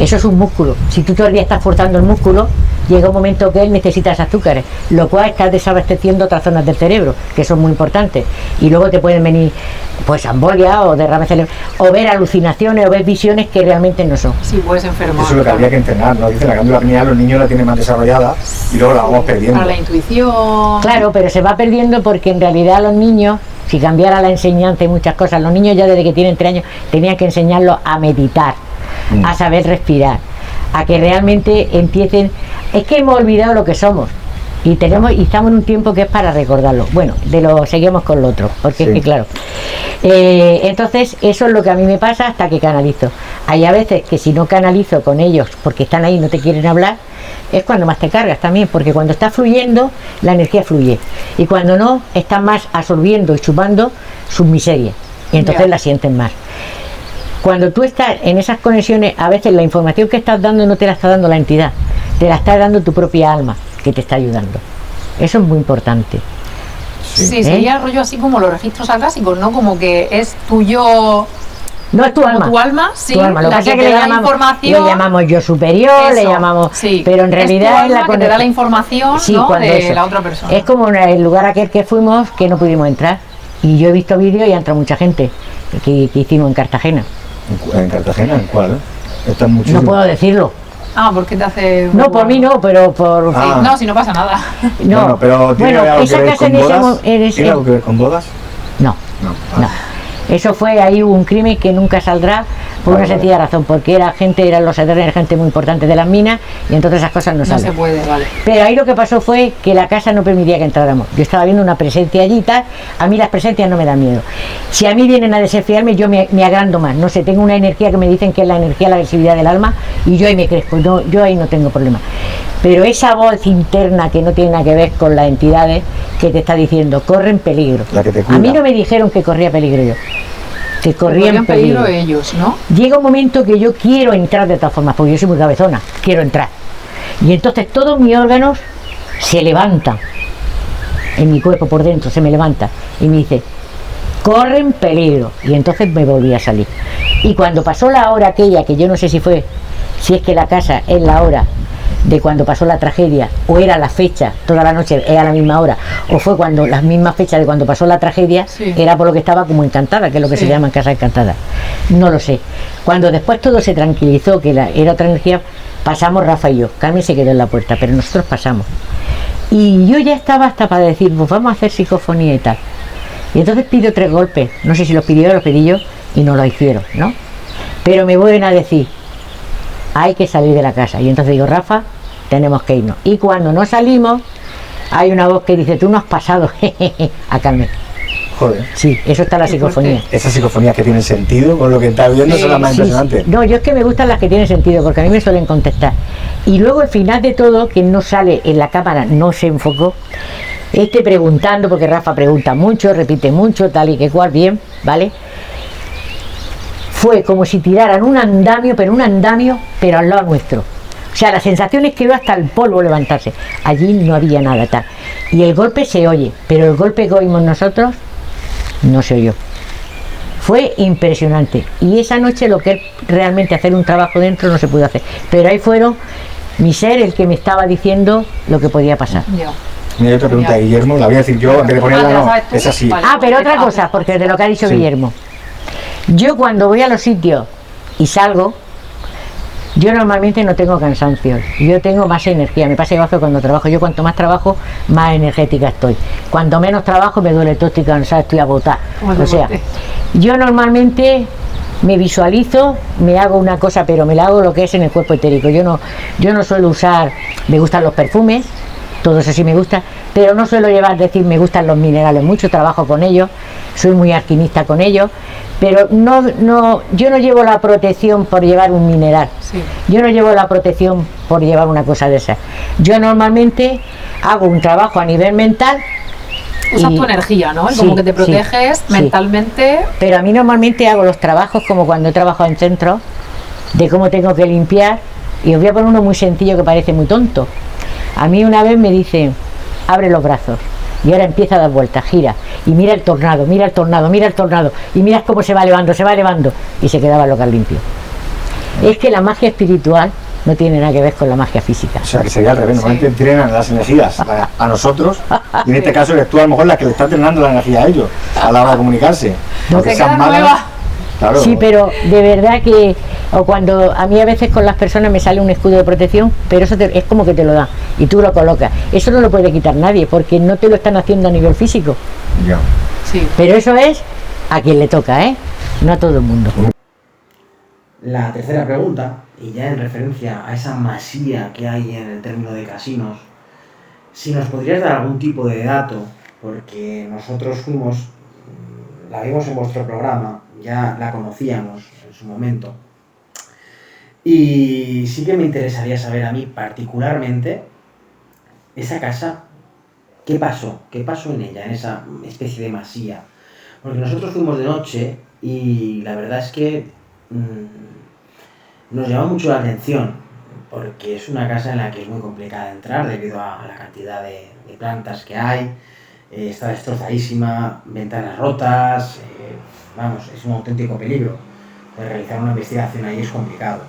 Eso es un músculo. Si tú todo el día estás forzando el músculo, llega un momento que él necesita azúcares, lo cual está desabasteciendo otras zonas del cerebro, que son muy importantes. Y luego te pueden venir pues embolia o derrames cerebral, o ver alucinaciones o ver visiones que realmente no son. Sí, puedes enfermar. Eso es lo que habría que entrenar, ¿no? Dice la glándula pineal, los niños la tienen más desarrollada y luego la vamos perdiendo. Para la intuición... Claro, pero se va perdiendo porque en realidad los niños, si cambiara la enseñanza y muchas cosas, los niños ya desde que tienen 3 años tenían que enseñarlos a meditar, a saber respirar, a que realmente empiecen. Es que hemos olvidado lo que somos y estamos en un tiempo que es para recordarlo. Bueno, seguimos con lo otro, porque sí. Es que claro. Entonces eso es lo que a mí me pasa hasta que canalizo. Hay a veces que si no canalizo con ellos porque están ahí y no te quieren hablar, es cuando más te cargas también, porque cuando está fluyendo la energía fluye, y cuando no, están más absorbiendo y chupando sus miserias, y entonces la sienten más. Cuando tú estás en esas conexiones, a veces la información que estás dando no te la está dando la entidad, te la está dando tu propia alma, que te está ayudando. Eso es muy importante. Sí, sería rollo así como los registros acásicos, ¿no? Como que es tuyo... No es tu como alma. Tu alma, sí. Tu alma. Lo la que que le te da la llamamos, información. le llamamos yo superior, Eso, le llamamos... sí. Pero en realidad es tu alma la que te da la información, sí, ¿no? cuando De eso. la otra persona. Es como en el lugar aquel que fuimos que no pudimos entrar. Y yo he visto vídeos y ha entrado mucha gente que hicimos en Cartagena. ¿En Cartagena? ¿En cuál? Están No muchísimos. puedo decirlo. Ah, ¿por qué te hace...? No, por mí no, pero por... Sí, Ah. no, si no pasa nada. No, Bueno, pero ¿tiene bueno, algo esa que ver casa con en ese bodas? ¿Tiene algo que ver con bodas? No, No. no. Eso fue ahí un crimen que nunca saldrá por una sencilla razón, porque eran los era gente muy importante de las minas, y entonces esas cosas no No salen. se puede, vale. Pero ahí lo que pasó fue que la casa no permitía que entráramos. Yo estaba viendo una presencia allí y tal. A mí las presencias no me dan miedo. Si a mí vienen a desafiarme, yo me agrando más. No sé, tengo una energía que me dicen que es la energía, la agresividad del alma, y yo ahí me crezco. No, yo ahí no tengo problema. Pero esa voz interna que no tiene nada que ver con las entidades, que te está diciendo, corre en peligro. La que te A cuida. mí no me dijeron que corría peligro yo, que corría en peligro. ellos, ¿no? Llega un momento que yo quiero entrar de todas formas, porque yo soy muy cabezona, quiero entrar. Y entonces todos mis órganos se levantan, en mi cuerpo por dentro se me levanta y me dice, corre en peligro. Y entonces me volví a salir. Y cuando pasó la hora aquella, que yo no sé si es que la casa es la hora de cuando pasó la tragedia, o era la fecha, toda la noche era la misma hora, o fue cuando las mismas fechas de cuando pasó la tragedia, Sí. era por lo que estaba como encantada, que es lo que Sí. se llama en casa encantada. No lo sé. Cuando después todo se tranquilizó, que era otra energía, pasamos Rafa y yo. Carmen se quedó en la puerta, pero nosotros pasamos. Y yo ya estaba hasta para decir, pues vamos a hacer psicofonía y tal. Y entonces pido 3 golpes, no sé si los pidió o los pedí yo, y no lo hicieron, ¿no? Pero me vuelven a decir, hay que salir de la casa. Y entonces digo, Rafa, tenemos que irnos. Y cuando no salimos, hay una voz que dice, tú no has pasado, a Carmen. Joder. Sí, eso está en la Qué psicofonía. Esas psicofonías que tienen sentido con lo que estás viendo son las más Sí, impresionantes. no, yo es que me gustan las que tienen sentido, porque a mí me suelen contestar. Y luego el final de todo, que no sale en la cámara, no se enfocó, preguntando, porque Rafa pregunta mucho, repite mucho, tal y que cual, bien, ¿vale? Fue como si tiraran un andamio, pero al lado nuestro. O sea, la sensación es que veo hasta el polvo levantarse. Allí no había nada tal. Y el golpe se oye, pero el golpe que oímos nosotros no se oyó. Fue impresionante. Y esa noche lo que es realmente hacer un trabajo dentro no se pudo hacer. Pero ahí fueron mi ser el que me estaba diciendo lo que podía pasar. Ya. Mira, hay otra pregunta de Guillermo, la voy a decir yo, antes de ponerla, Ah, ¿la no, sabes tú? es así. Vale. Ah, pero otra cosa, porque de lo que ha dicho Sí. Guillermo. Yo cuando voy a los sitios y salgo, yo normalmente no tengo cansancio, yo tengo más energía. Me pasa igual que cuando trabajo. Yo cuanto más trabajo, más energética estoy. Cuanto menos trabajo, me duele todo, estoy cansada, estoy agotada. Como el O sea, deporte. yo normalmente me visualizo, me hago una cosa, pero me la hago lo que es en el cuerpo etérico. Yo no suelo usar, me gustan los perfumes, todo eso sí me gusta, pero no suelo decir me gustan los minerales, mucho trabajo con ellos, soy muy alquimista con ellos, pero yo no llevo la protección por llevar un mineral, Sí. yo no llevo la protección por llevar una cosa de esas. Yo normalmente hago un trabajo a nivel mental. Usas y- tu energía, ¿no? Sí, Como que te sí, proteges sí. mentalmente. Pero a mí normalmente hago los trabajos como cuando he trabajado en centros, de cómo tengo que limpiar, y os voy a poner uno muy sencillo que parece muy tonto. A mí una vez me dicen, abre los brazos, y ahora empieza a dar vueltas, gira, y mira el tornado, mira el tornado, mira el tornado, y miras cómo se va elevando, y se quedaba el local limpio. Es que la magia espiritual no tiene nada que ver con la magia física. O sea, que sería al revés, normalmente entrenan las energías a nosotros, y en este caso eres tú a lo mejor la que le está entrenando la energía a ellos, a la hora de comunicarse. No, Aunque se sean queda malas, nueva. claro. Sí, pero de verdad que, o cuando a mí a veces con las personas me sale un escudo de protección, pero eso es como que te lo da y tú lo colocas. Eso no lo puede quitar nadie porque no te lo están haciendo a nivel físico. Ya. Sí. Pero eso es a quien le toca, ¿eh? No a todo el mundo. La tercera pregunta, y ya en referencia a esa masía que hay en el término de casinos, si nos podrías dar algún tipo de dato, porque nosotros la vimos en vuestro programa, ya la conocíamos en su momento, y sí que me interesaría saber a mí particularmente, esa casa, ¿qué pasó? ¿Qué pasó en ella, en esa especie de masía? Porque nosotros fuimos de noche y la verdad es que nos llama mucho la atención, porque es una casa en la que es muy complicada entrar debido a la cantidad de plantas que hay, está destrozadísima, ventanas rotas, vamos, es un auténtico peligro. Realizar una investigación ahí es complicado.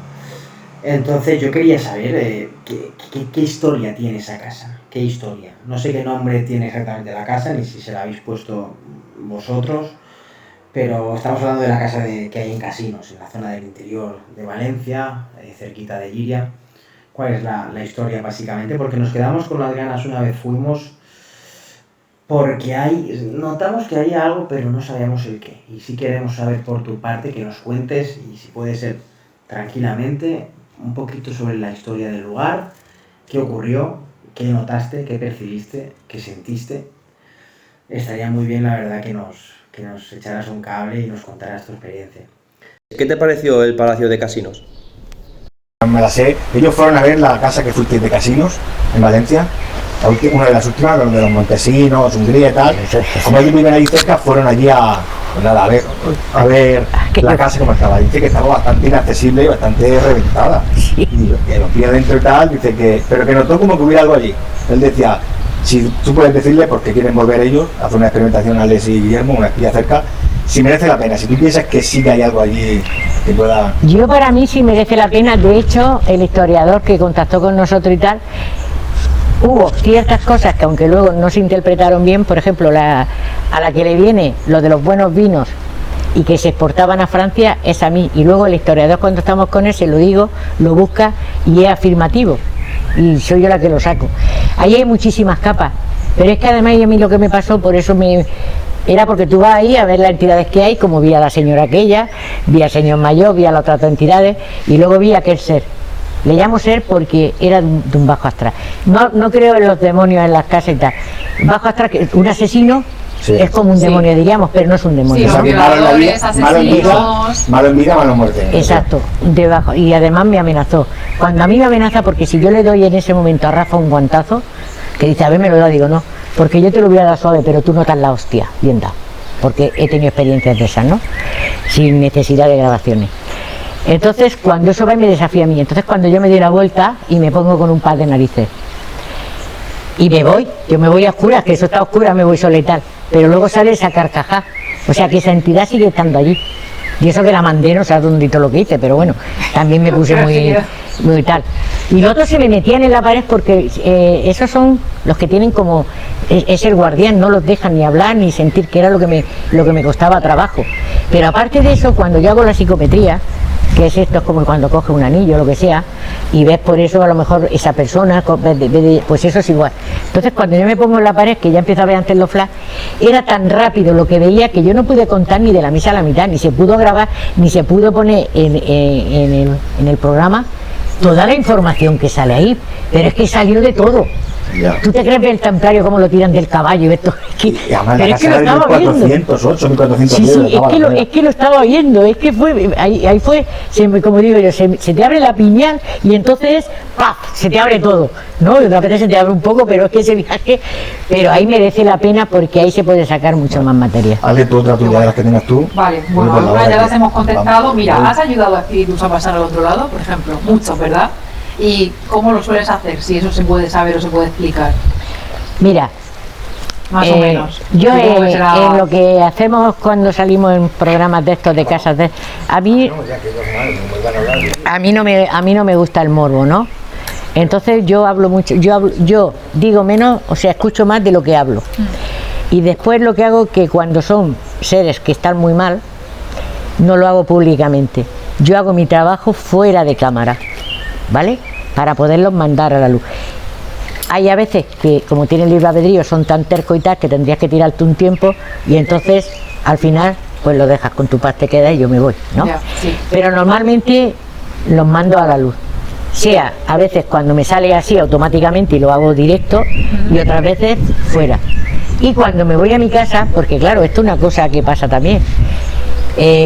Entonces yo quería saber qué historia tiene esa casa, qué historia. No sé qué nombre tiene exactamente la casa, ni si se la habéis puesto vosotros, pero estamos hablando de la casa que hay en Casinos, en la zona del interior de Valencia, cerquita de Llíria. ¿Cuál es la historia básicamente? Porque nos quedamos con las ganas una vez fuimos, porque notamos que hay algo, pero no sabíamos el qué. Y sí queremos saber por tu parte que nos cuentes, y si puede ser tranquilamente, un poquito sobre la historia del lugar, qué ocurrió, qué notaste, qué percibiste, qué sentiste. Estaría muy bien, la verdad, que nos echaras un cable y nos contaras tu experiencia. ¿Qué te pareció el Palacio de Casinos? Me la sé. Ellos fueron a ver la casa que fuiste de Casinos, en Valencia, una de las últimas, donde los Montesinos, Hungría y tal, como ellos viven ahí cerca, fueron allí a ver la casa como estaba. Dice que estaba bastante inaccesible y bastante reventada. Y que los pilla dentro y tal, dice que, pero que notó como que hubiera algo allí. Él decía, si tú puedes decirle, porque quieren volver ellos, a hacer una experimentación, Alex y Guillermo, una espía cerca, si merece la pena, si tú piensas que sí que hay algo allí que pueda... Yo para mí sí merece la pena, de hecho, el historiador que contactó con nosotros y tal, hubo ciertas cosas que aunque luego no se interpretaron bien, por ejemplo, a la que le viene lo de los buenos vinos y que se exportaban a Francia, es a mí, y luego el historiador cuando estamos con él se lo digo, lo busca y es afirmativo, y soy yo la que lo saco. Ahí hay muchísimas capas, pero es que además a mí lo que me pasó, por eso era porque tú vas ahí a ver las entidades que hay, como vi a la señora aquella, vi al señor mayor, vi a las otras entidades, y luego vi a aquel ser. Le llamo ser porque era de un bajo astral. No creo en los demonios en las casas y tal. Bajo astral, un asesino, sí, es como un demonio, diríamos, pero no es un demonio. Sí, malo en vida, malo en muerte. Exacto, debajo. Y además me amenazó. Cuando a mí me amenaza, porque si yo le doy en ese momento a Rafa un guantazo, que dice, a ver, me lo da, digo, no, porque yo te lo voy a dar suave, pero tú notas la hostia, bien dado. Porque he tenido experiencias de esas, ¿no? Sin necesidad de grabaciones. Entonces, cuando eso va y me desafía a mí, entonces cuando yo me doy la vuelta y me pongo con un par de narices y yo me voy a oscuras, que eso está oscura, me voy sola y tal, pero luego sale esa carcajada, o sea que esa entidad sigue estando allí, y eso que la mandé, no sé dónde todo lo que hice, pero bueno, también me puse muy tal. Y los otros se me metían en la pared porque esos son los que tienen como, es el guardián, no los dejan ni hablar ni sentir, que era lo que me costaba trabajo. Pero aparte de eso, cuando yo hago la psicometría, que es esto, es como cuando coges un anillo o lo que sea, y ves por eso a lo mejor esa persona, pues eso es igual. Entonces cuando yo me pongo en la pared, que ya empiezo a ver antes los flash, era tan rápido lo que veía que yo no pude contar ni de la misa a la mitad, ni se pudo grabar, ni se pudo poner en el programa toda la información que sale ahí, pero es que salió de todo. Ya. ¿Tú te crees ver el templario cómo lo tiran del caballo y esto? Y además pero es que lo estaba viendo. 1408, 1400 sí, es que lo estaba viendo, es que fue, ahí fue, como digo yo, se te abre la piñal y entonces, ¡paf!, se te abre todo, ¿no? Y otra vez se te abre un poco, pero es que ese viaje, pero ahí merece la pena porque ahí se puede sacar mucho más materia. Hazle tú otra tuya de las que tengas tú. Vale, bueno, algunas ya las hemos contestado. Mira, ¿has ayudado a espíritus a pasar al otro lado, por ejemplo? Muchos, ¿verdad? ¿Y cómo lo sueles hacer? Si eso se puede saber o se puede explicar. Mira, más o menos. Yo en lo que hacemos cuando salimos en programas de estos de casas de, a mí no me gusta el morbo, ¿no? Entonces yo hablo mucho, yo digo menos, o sea, escucho más de lo que hablo. Y después lo que hago, que cuando son seres que están muy mal, no lo hago públicamente. Yo hago mi trabajo fuera de cámara, ¿vale? Para poderlos mandar a la luz. Hay a veces que, como tienen libre albedrío, son tan tercos y tal, que tendrías que tirarte un tiempo y entonces al final pues lo dejas con tu paz, te queda y yo me voy, ¿no? Ya, sí. Pero normalmente los mando a la luz, sea a veces cuando me sale así automáticamente y lo hago directo, y otras veces fuera. Y cuando me voy a mi casa, porque claro, esto es una cosa que pasa también,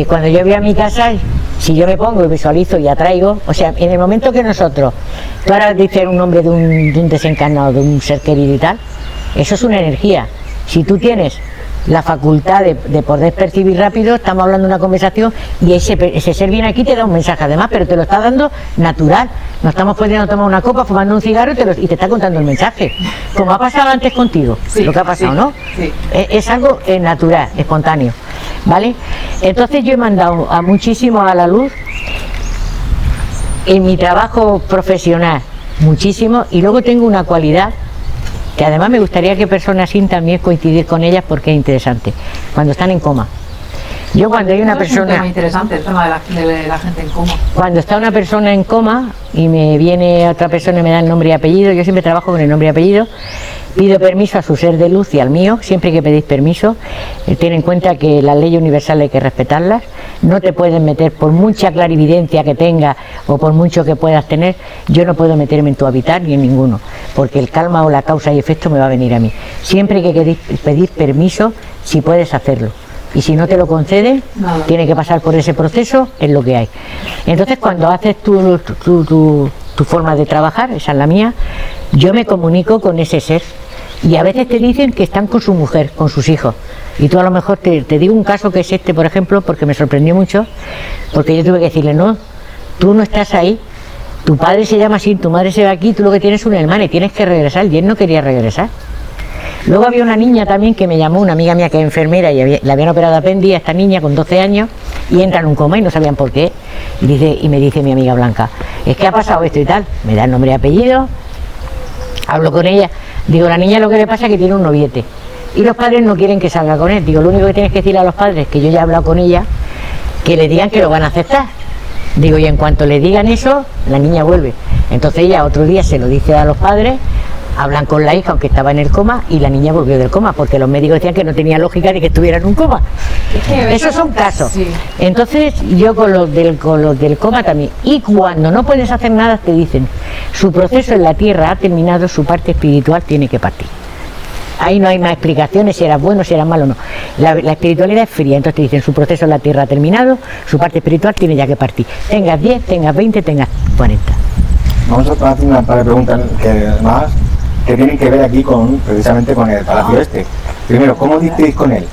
cuando yo voy a mi casa, si yo me pongo y visualizo y atraigo, o sea, en el momento que nosotros, tú ahora dices un nombre de un desencarnado, de un ser querido y tal, eso es una energía. Si tú tienes la facultad de poder percibir rápido, estamos hablando de una conversación y ese ser viene aquí y te da un mensaje además, pero te lo está dando natural. No estamos pudiendo tomar una copa, fumando un cigarro y te está contando el mensaje, como ha pasado antes contigo, sí, lo que ha pasado, sí, ¿no? Sí. Es algo natural, espontáneo, ¿vale? Entonces yo he mandado a muchísimos a la luz en mi trabajo profesional, muchísimo, y luego tengo una cualidad que además me gustaría que personas sin también coincidir con ellas porque es interesante, cuando están en coma. Yo cuando hay una persona... Es un tema interesante, el tema de la gente en coma. Cuando está una persona en coma y me viene otra persona y me da el nombre y apellido, yo siempre trabajo con el nombre y apellido, pido permiso a su ser de luz y al mío, siempre que pedís permiso, ten en cuenta que las leyes universales hay que respetarlas, no te pueden meter, por mucha clarividencia que tengas o por mucho que puedas tener, yo no puedo meterme en tu hábitat ni en ninguno, porque el karma o la causa y efecto me va a venir a mí. Siempre que queréis pedir permiso, si puedes hacerlo. Y si no te lo conceden, tiene que pasar por ese proceso, es lo que hay. Entonces cuando haces tu tu forma de trabajar, esa es la mía, yo me comunico con ese ser. Y a veces te dicen que están con su mujer, con sus hijos. Y tú a lo mejor te digo un caso que es este, por ejemplo, porque me sorprendió mucho, porque yo tuve que decirle, no, tú no estás ahí, tu padre se llama así, tu madre se va aquí, tú lo que tienes es un hermano y tienes que regresar, y él no quería regresar. Luego había una niña también que me llamó, una amiga mía que es enfermera, y le habían operado apéndice a esta niña con 12 años, y entra en un coma y no sabían por qué. Y me dice mi amiga Blanca, es que ha pasado esto y tal, me da el nombre y apellido, hablo con ella. Digo, la niña lo que le pasa es que tiene un noviete y los padres no quieren que salga con él. Digo, lo único que tienes que decir a los padres, que yo ya he hablado con ella, que le digan que lo van a aceptar. Digo, y en cuanto le digan eso, la niña vuelve. Entonces ella otro día se lo dice a los padres, hablan con la hija aunque estaba en el coma, y la niña volvió del coma, porque los médicos decían que no tenía lógica de que estuviera en un coma. Esos son casos. Sí. Entonces yo con los del coma también. Y cuando no puedes hacer nada te dicen, su proceso en la tierra ha terminado, su parte espiritual tiene que partir. Ahí no hay más explicaciones si eras bueno, si eras malo o no. La espiritualidad es fría, entonces te dicen, su proceso en la tierra ha terminado, su parte espiritual tiene ya que partir. Tengas 10, tengas 20, tengas 40. Vamos a hacer una par de preguntas que tienen que ver aquí precisamente con el palacio este. Primero, ¿cómo disteis con él?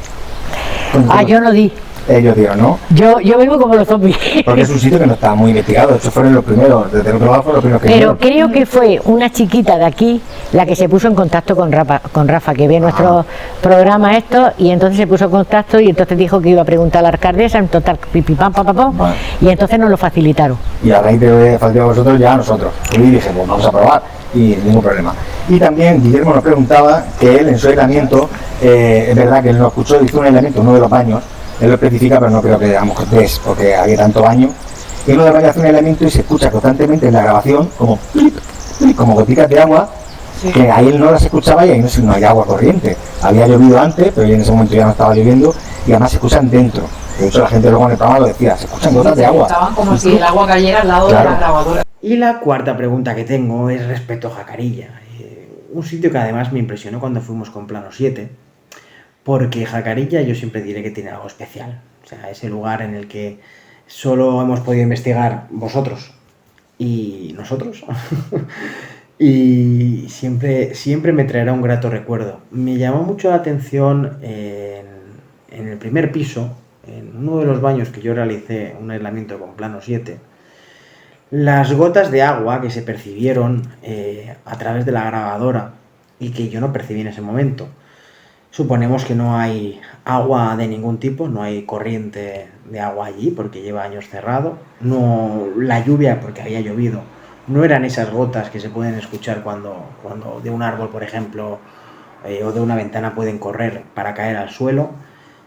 Yo no di. Ellos dieron, ¿no? Yo vengo como los zombies. Porque es un sitio que no estaba muy investigado, estos fueron los primeros, desde el otro lado fueron los primeros que Pero creo que fue una chiquita de aquí la que se puso en contacto con Rafa, que ve nuestro programa esto, y entonces se puso en contacto y entonces dijo que iba a preguntar a la alcaldesa, en total pipipam, papapam, y entonces nos lo facilitaron. Y a raíz de facilitar a vosotros, ya a nosotros. Y dije, pues vamos a probar, y ningún problema. Y también Guillermo nos preguntaba que él en su aislamiento, es verdad que él nos escuchó, hizo un aislamiento, uno de los baños, él lo especifica, pero no creo que digamos que es, porque había tanto baño. Y uno de los baños hace un elemento y se escucha constantemente en la grabación como goticas de agua, sí, que a él no las escuchaba y ahí no hay agua corriente. Había llovido antes, pero en ese momento ya no estaba lloviendo, y además se escuchan dentro. De hecho, la gente luego en el programa lo decía, se escuchan gotas de agua. Estaban como si el agua cayera al lado, claro, de la grabadora. Y la cuarta pregunta que tengo es respecto a Jacarilla. Un sitio que además me impresionó cuando fuimos con Plano 7. Porque Jacarilla yo siempre diré que tiene algo especial. O sea, ese lugar en el que solo hemos podido investigar vosotros y nosotros. Y siempre me traerá un grato recuerdo. Me llamó mucho la atención en el primer piso, en uno de los baños que yo realicé un aislamiento con Plano 7, las gotas de agua que se percibieron a través de la grabadora y que yo no percibí en ese momento. Suponemos que no hay agua de ningún tipo, no hay corriente de agua allí porque lleva años cerrado. No, la lluvia, porque había llovido, no eran esas gotas que se pueden escuchar cuando de un árbol, por ejemplo, o de una ventana pueden correr para caer al suelo,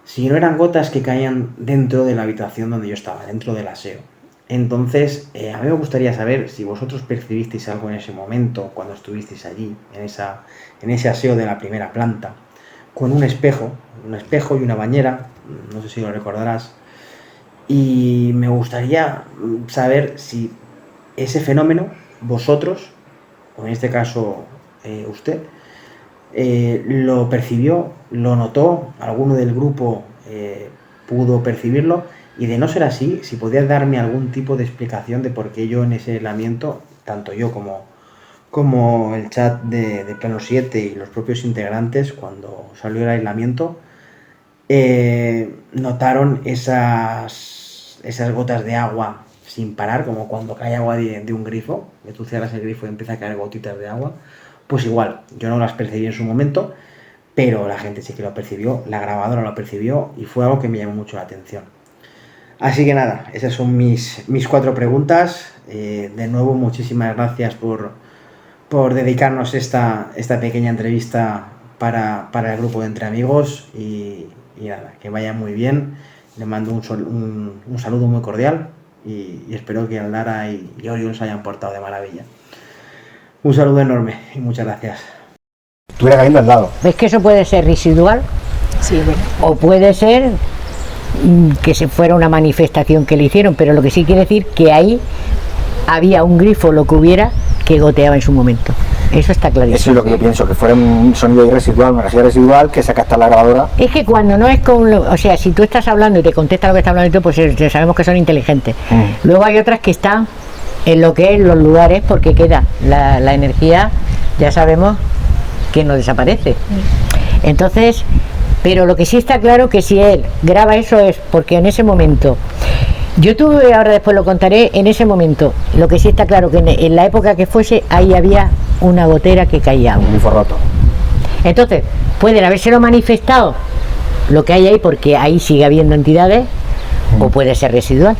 sino eran gotas que caían dentro de la habitación donde yo estaba, dentro del aseo. Entonces, a mí me gustaría saber si vosotros percibisteis algo en ese momento, cuando estuvisteis allí, en ese aseo de la primera planta, con un espejo y una bañera, no sé si lo recordarás, y me gustaría saber si ese fenómeno, vosotros, o en este caso usted, lo percibió, lo notó, alguno del grupo pudo percibirlo, y de no ser así, si podías darme algún tipo de explicación de por qué yo en ese aislamiento, tanto yo como el chat de Plano 7 y los propios integrantes, cuando salió el aislamiento, notaron esas gotas de agua sin parar, como cuando cae agua de un grifo, que tú cierras el grifo y empieza a caer gotitas de agua. Pues igual, yo no las percibí en su momento, pero la gente sí que lo percibió, la grabadora lo percibió, y fue algo que me llamó mucho la atención. Así que nada, esas son mis 4 preguntas. De nuevo, muchísimas gracias por dedicarnos esta pequeña entrevista para el grupo de Entre Amigos, y nada, que vaya muy bien. Le mando un saludo muy cordial y espero que Aldara y Oriol se hayan portado de maravilla. Un saludo enorme y muchas gracias. Estuviera cayendo al lado. ¿Ves que eso puede ser residual? Sí, bueno. O puede ser que se fuera una manifestación que le hicieron, pero lo que sí quiere decir que ahí había un grifo, lo que hubiera, que goteaba en su momento. Eso está clarísimo. Eso es lo que yo pienso, que fuera un sonido residual, una energía residual que saca hasta la grabadora. Es que cuando no es con o sea, si tú estás hablando y te contesta lo que está hablando y todo, pues ya sabemos que son inteligentes. Luego hay otras que están en lo que es los lugares, porque queda la energía, ya sabemos que no desaparece. Entonces, pero lo que sí está claro que si él graba eso es porque en ese momento, yo tuve, ahora después lo contaré, en ese momento, lo que sí está claro que en la época que fuese, ahí había una gotera que caía agua. Un grifo roto. Entonces, pueden habérselo manifestado lo que hay ahí, porque ahí sigue habiendo entidades, o puede ser residual.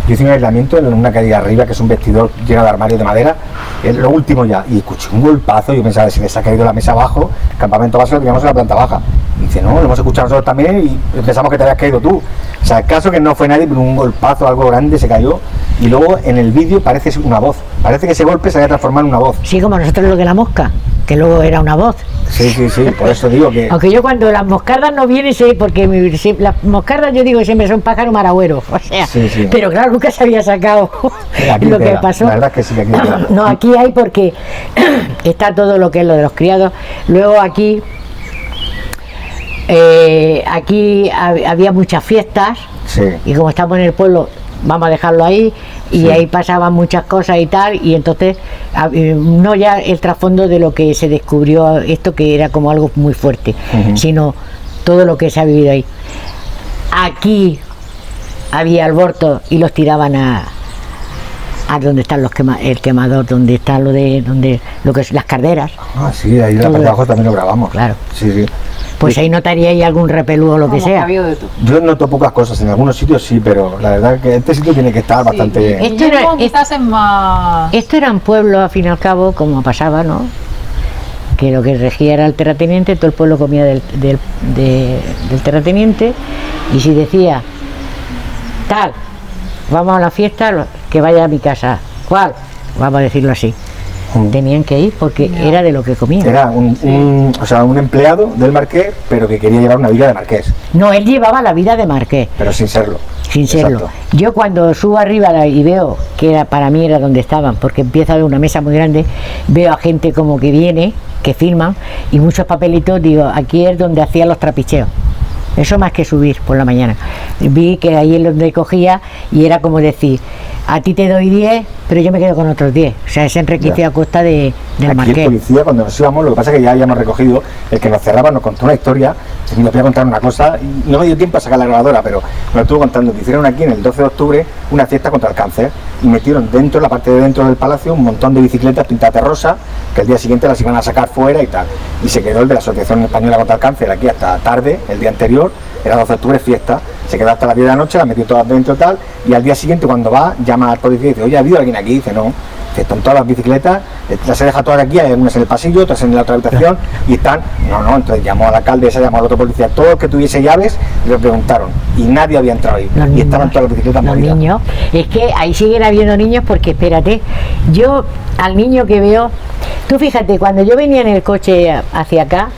Yo hice un aislamiento en una calle arriba, que es un vestidor lleno de armarios de madera, es lo último ya, y escuché un golpazo. Yo pensaba, si les ha caído la mesa abajo, el campamento base lo teníamos en la planta baja. Y dice, no, lo hemos escuchado nosotros también y pensamos que te habías caído tú. O sea, el caso que no fue nadie, pero un golpazo, algo grande, se cayó. Y luego en el vídeo parece una voz, parece que ese golpe se había transformado en una voz. Sí, como nosotros lo de la mosca, que luego era una voz. Sí, por eso digo que... Aunque yo cuando las moscardas no vienen, sé, porque las moscardas yo digo siempre son pájaros maragüeros, o sea, sí. Pero claro, nunca se había sacado lo que pasó. La verdad es que sí, aquí queda. No, aquí hay porque está todo lo que es lo de los criados. Luego aquí había muchas fiestas, sí. Y como estamos en el pueblo, vamos a dejarlo ahí, y ahí pasaban muchas cosas y tal, y entonces no ya el trasfondo de lo que se descubrió esto, que era como algo muy fuerte, sino todo lo que se ha vivido ahí. Aquí había abortos y los tiraban a donde están el quemador, donde está lo que es las calderas. Ah, sí, ahí en la parte de abajo también lo grabamos. Claro. Sí. Pues ahí notaríais algún repelú o lo que sea. Yo noto pocas cosas, en algunos sitios sí, pero la verdad es que este sitio tiene que estar bastante... Esto eran pueblos, al fin y al cabo, como pasaba, ¿no? Que lo que regía era el terrateniente, todo el pueblo comía del terrateniente, y si decía, tal, vamos a la fiesta, que vaya a mi casa. ¿Cuál? Vamos a decirlo así. Tenían que ir porque era de lo que comían. Era un empleado del marqués, pero que quería llevar una vida de marqués. No, él llevaba la vida de marqués. Pero sin serlo. Sin serlo. Exacto. Yo cuando subo arriba y veo que para mí era donde estaban, porque empieza a haber una mesa muy grande, veo a gente como que viene, que filman, y muchos papelitos, digo, aquí es donde hacían los trapicheos. Eso más que subir por la mañana. Vi que ahí es donde cogía y era como decir, a ti te doy 10, pero yo me quedo con otros 10. O sea, se enriqueció a costa del marqués. El policía, cuando nos íbamos, lo que pasa es que ya habíamos recogido, el que nos cerraba nos contó una historia, y nos voy a contar una cosa, y no me dio tiempo a sacar la grabadora, pero me lo estuvo contando, que hicieron aquí en el 12 de octubre una fiesta contra el cáncer, y metieron dentro, en la parte de dentro del palacio, un montón de bicicletas pintadas de rosa, que el día siguiente las iban a sacar fuera y tal. Y se quedó el de la Asociación Española contra el Cáncer aquí hasta tarde, el día anterior, era 12 de octubre, fiesta, se quedó hasta las 10 de la noche, las metió todas dentro y tal, y al día siguiente cuando va, llama al policía y dice, oye, ¿ha habido alguien aquí? Dice, no, están todas las bicicletas, las se deja todas aquí, hay algunas en el pasillo, otras en la otra habitación, y están, no, entonces llamó al alcalde, llamó al otro policía, todos los que tuviese llaves, le preguntaron, y nadie había entrado ahí, y estaban todas las bicicletas molidas. Los niños, es que ahí siguen habiendo niños, porque espérate, yo al niño que veo, tú fíjate, cuando yo venía en el coche hacia acá,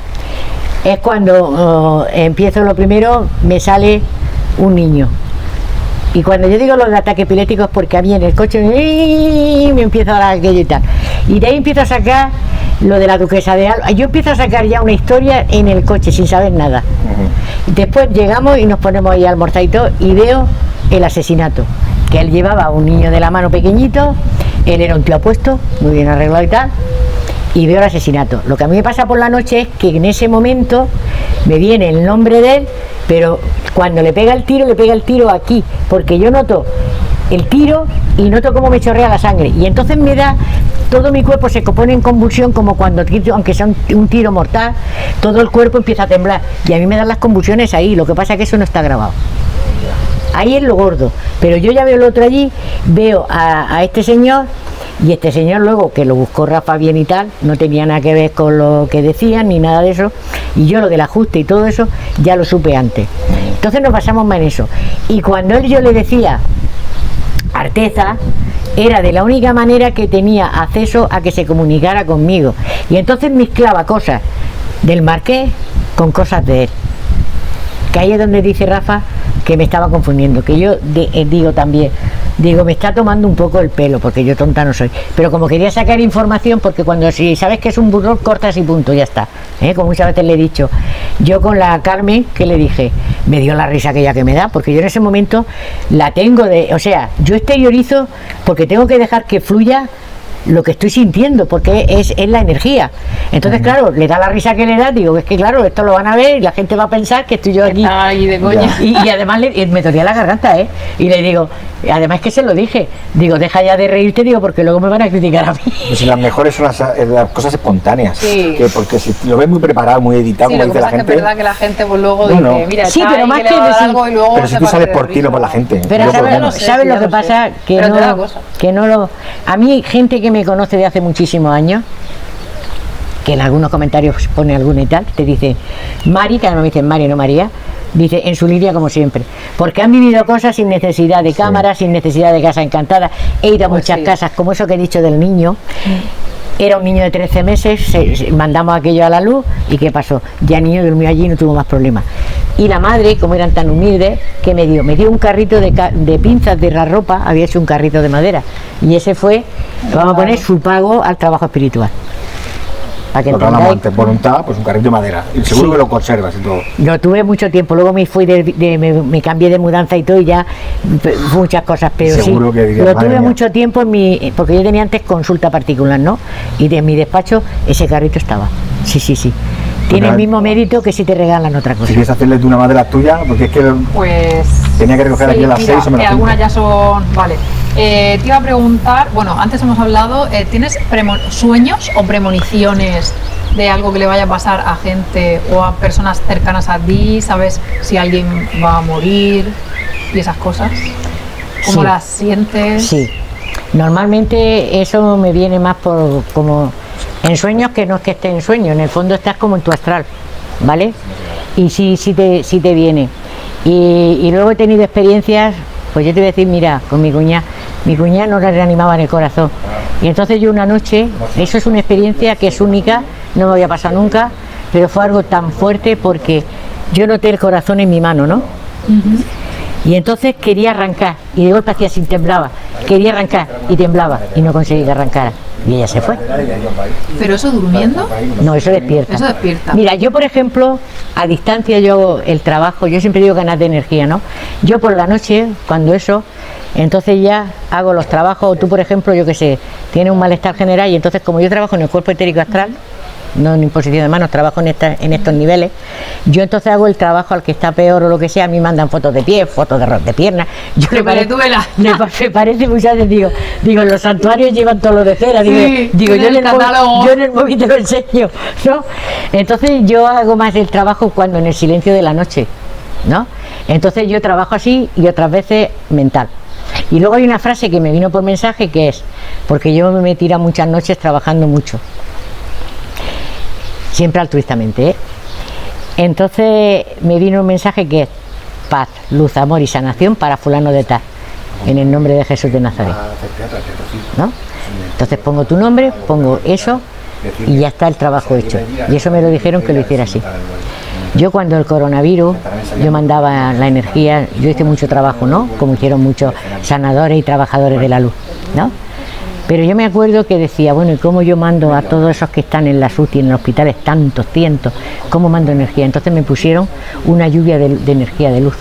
es cuando empiezo lo primero, me sale un niño. Y cuando yo digo los de ataque epiléptico es porque a mí en el coche me empiezo a dar aquello y tal. Y de ahí empiezo a sacar lo de la duquesa de Alba. Yo empiezo a sacar ya una historia en el coche sin saber nada. Después llegamos y nos ponemos ahí a almorzar y todo, y veo el asesinato. Que él llevaba a un niño de la mano pequeñito, él era un tío apuesto, muy bien arreglado y tal. Y veo el asesinato. Lo que a mí me pasa por la noche es que en ese momento me viene el nombre de él, pero cuando le pega el tiro aquí, porque yo noto el tiro y noto cómo me chorrea la sangre, y entonces me da, todo mi cuerpo se pone en convulsión, como cuando, aunque sea un tiro mortal, todo el cuerpo empieza a temblar, y a mí me dan las convulsiones ahí. Lo que pasa es que eso no está grabado. Ahí es lo gordo, pero yo ya veo el otro allí, veo a este señor, y este señor luego, que lo buscó Rafa bien y tal, no tenía nada que ver con lo que decían ni nada de eso, y yo lo del ajuste y todo eso ya lo supe antes. Entonces nos basamos más en eso, y cuando yo le decía Arteza, era de la única manera que tenía acceso a que se comunicara conmigo, y entonces mezclaba cosas del marqués con cosas de él, que ahí es donde dice Rafa que me estaba confundiendo, que yo digo también, me está tomando un poco el pelo, porque yo tonta no soy, pero como quería sacar información, porque cuando si sabes que es un burro, cortas y punto, ya está, como muchas veces le he dicho. Yo con la Carmen, que le dije, me dio la risa aquella que me da, porque yo en ese momento la tengo o sea, yo exteriorizo porque tengo que dejar que fluya lo que estoy sintiendo, porque es la energía. Entonces, claro, le da la risa que le da, digo, es que claro, esto lo van a ver y la gente va a pensar que estoy yo aquí. Ay, de coña. Y además me dolía la garganta, y le digo, además que se lo dije, digo, deja ya de reírte, digo, porque luego me van a criticar a mí. Pues las mejores son las cosas espontáneas, Sí. Porque si lo ves muy preparado, muy editado, Sí, como lo que dice la pasa es que gente, es verdad que la gente pues luego No, dice, no. mira, Sí, está pero ahí más que que le va a dar decir- algo y luego pero si se tú parte sabes de por ti, no por la gente. Pero Yo por lo ¿sabes menos. ¿sabe lo que pasa? Que Pero te da no, cosa. que no lo... A mí, gente que me conoce de hace muchísimos años, que en algunos comentarios pone alguna y tal, te dice, Mari, que además me dicen Mari, no María, dice, en su línea como siempre, porque han vivido cosas sin necesidad de cámara, sin necesidad de casa encantada. He ido a Pues muchas sí. casas, como eso que he dicho del niño. Era un niño de 13 meses, mandamos aquello a la luz y ¿qué pasó? Ya el niño durmió allí y no tuvo más problemas. Y la madre, como eran tan humildes, ¿qué me dio? Me dio un carrito de pinzas de la ropa, había hecho un carrito de madera. Y ese fue, vamos a poner, su pago al trabajo espiritual. Para que Lo que hablamos entendáis. antes, voluntad, pues un carrito de madera. Y seguro Sí. que lo conservas y todo. Lo tuve mucho tiempo, luego me fui me cambié de mudanza y todo y ya muchas cosas, pero Seguro sí, que dirías, lo madre tuve mía. mucho tiempo porque yo tenía antes consulta particular, ¿no? Y de mi despacho ese carrito estaba. Sí. Tiene el mismo mérito que si te regalan otra Si cosa. quieres hacerle de una madera tuya, porque es que Pues tenía que recoger aquí a las mira, 6 o menos que 5. algunas ya son, vale. Te iba a preguntar, bueno, antes hemos hablado, ¿tienes sueños o premoniciones de algo que le vaya a pasar a gente o a personas cercanas a ti? ¿Sabes si alguien va a morir y esas cosas? ¿Cómo Sí. las sientes? Sí, normalmente eso me viene más por como en sueños, que no es que esté en sueño, en el fondo estás como en tu astral, ¿vale? Y sí te viene. Y luego he tenido experiencias, pues yo te voy a decir, mira, con mi cuñada no la reanimaba en el corazón. Y entonces yo una noche, eso es una experiencia que es única, no me había pasado nunca, pero fue algo tan fuerte porque yo noté el corazón en mi mano, ¿no? Y entonces quería arrancar, y de golpe hacía así, temblaba, quería arrancar y temblaba, y no conseguí que arrancara. Y ella se fue. ¿Pero eso durmiendo? No, eso despierta. Eso despierta. Mira, yo por ejemplo, a distancia yo hago el trabajo, yo siempre digo ganas de energía, ¿no? Yo por la noche, cuando eso, entonces ya hago los trabajos, tú por ejemplo, yo qué sé, tienes un malestar general y entonces como yo trabajo en el cuerpo etérico astral, no en imposición de manos, trabajo en estos niveles, yo entonces hago el trabajo al que está peor o lo que sea, a mí mandan fotos de pie, fotos de piernas, yo Que me duela. me parece muchas veces, digo, en los santuarios llevan todo lo de cera, Sí, digo yo en el catálogo. yo en el móvil te lo enseño, ¿no? Entonces yo hago más el trabajo cuando en el silencio de la noche, ¿no? Entonces yo trabajo así y otras veces mental. Y luego hay una frase que me vino por mensaje que es, porque yo me tiro muchas noches trabajando mucho, siempre altruistamente, ¿eh? Entonces me vino un mensaje que es paz, luz, amor y sanación para fulano de tal, en el nombre de Jesús de Nazaret, ¿no? Entonces pongo tu nombre, pongo eso y ya está el trabajo hecho. Y eso me lo dijeron que lo hiciera así. Yo cuando el coronavirus, yo mandaba la energía, yo hice mucho trabajo, ¿no? Como hicieron muchos sanadores y trabajadores de la luz, ¿no? Pero yo me acuerdo que decía, bueno, ¿y cómo yo mando a todos esos que están en la UCI, en los hospitales, tantos, cientos? ¿Cómo mando energía? Entonces me pusieron una lluvia de energía, de luz.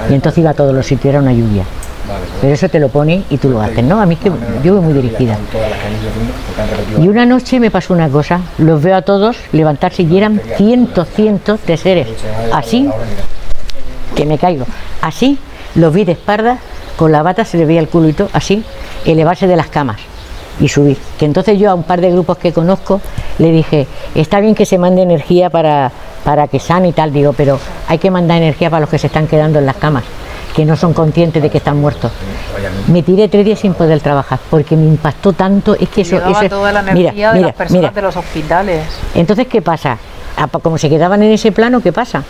Y entonces iba a todos los sitios, era una lluvia. Pero eso te lo pones y tú lo haces, ¿no? A mí es que yo voy muy dirigida. Y una noche me pasó una cosa, los veo a todos levantarse y eran cientos de seres, así, que me caigo, así, los vi de espaldas, con la bata se les veía el culo y todo, así, elevarse de las camas y subir. Que entonces yo a un par de grupos que conozco le dije, está bien que se mande energía para que sane y tal, digo, pero hay que mandar energía para los que se están quedando en las camas, que no son conscientes de que están muertos. Me tiré 3 días sin poder trabajar porque me impactó tanto, es que eso Llegaba toda la energía de las personas de los hospitales. Entonces, ¿qué pasa? Como se quedaban en ese plano, ¿qué pasa?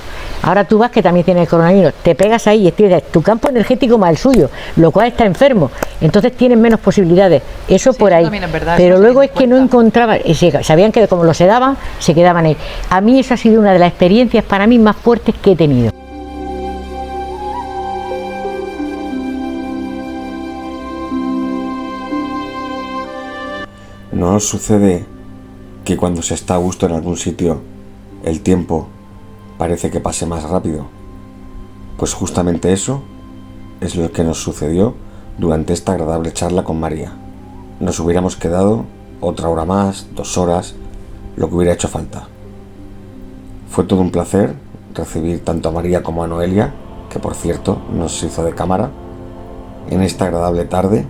Ahora tú vas, que también tienes el coronavirus, te pegas ahí y tienes tu campo energético más el suyo, lo cual está enfermo, entonces tienes menos posibilidades, eso Sí, por eso ahí. también es verdad, Pero eso luego se es que no cuenta. encontraban, sabían que como lo sedaban, se quedaban ahí. A mí eso ha sido una de las experiencias para mí más fuertes que he tenido. ¿No os sucede que cuando se está a gusto en algún sitio, el tiempo parece que pase más rápido? Pues justamente eso es lo que nos sucedió durante esta agradable charla con María. Nos hubiéramos quedado otra hora más, 2 horas, lo que hubiera hecho falta. Fue todo un placer recibir tanto a María como a Noelia, que por cierto nos hizo de cámara, en esta agradable tarde,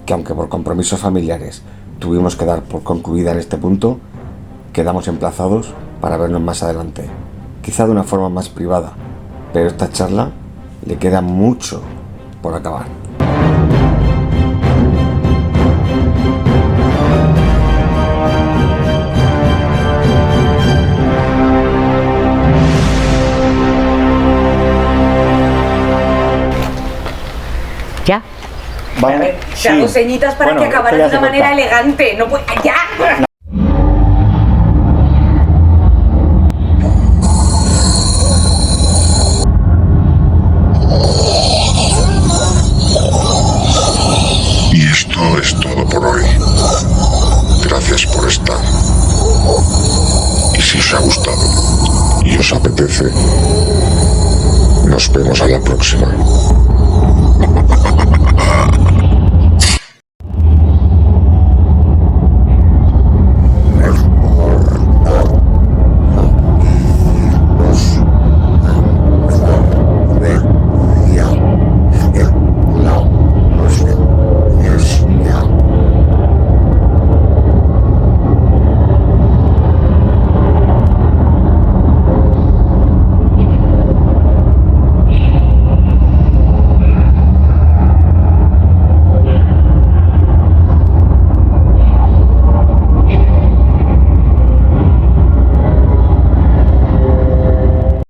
que aunque por compromisos familiares tuvimos que dar por concluida en este punto, quedamos emplazados para vernos más adelante, quizá de una forma más privada, pero esta charla le queda mucho por acabar. ¿Ya? Vamos. Te hago señitas para que acabara de una manera elegante. No puede... ¡Ya! Y esto es todo por hoy. Gracias por estar. Y si os ha gustado y os apetece, nos vemos a la próxima.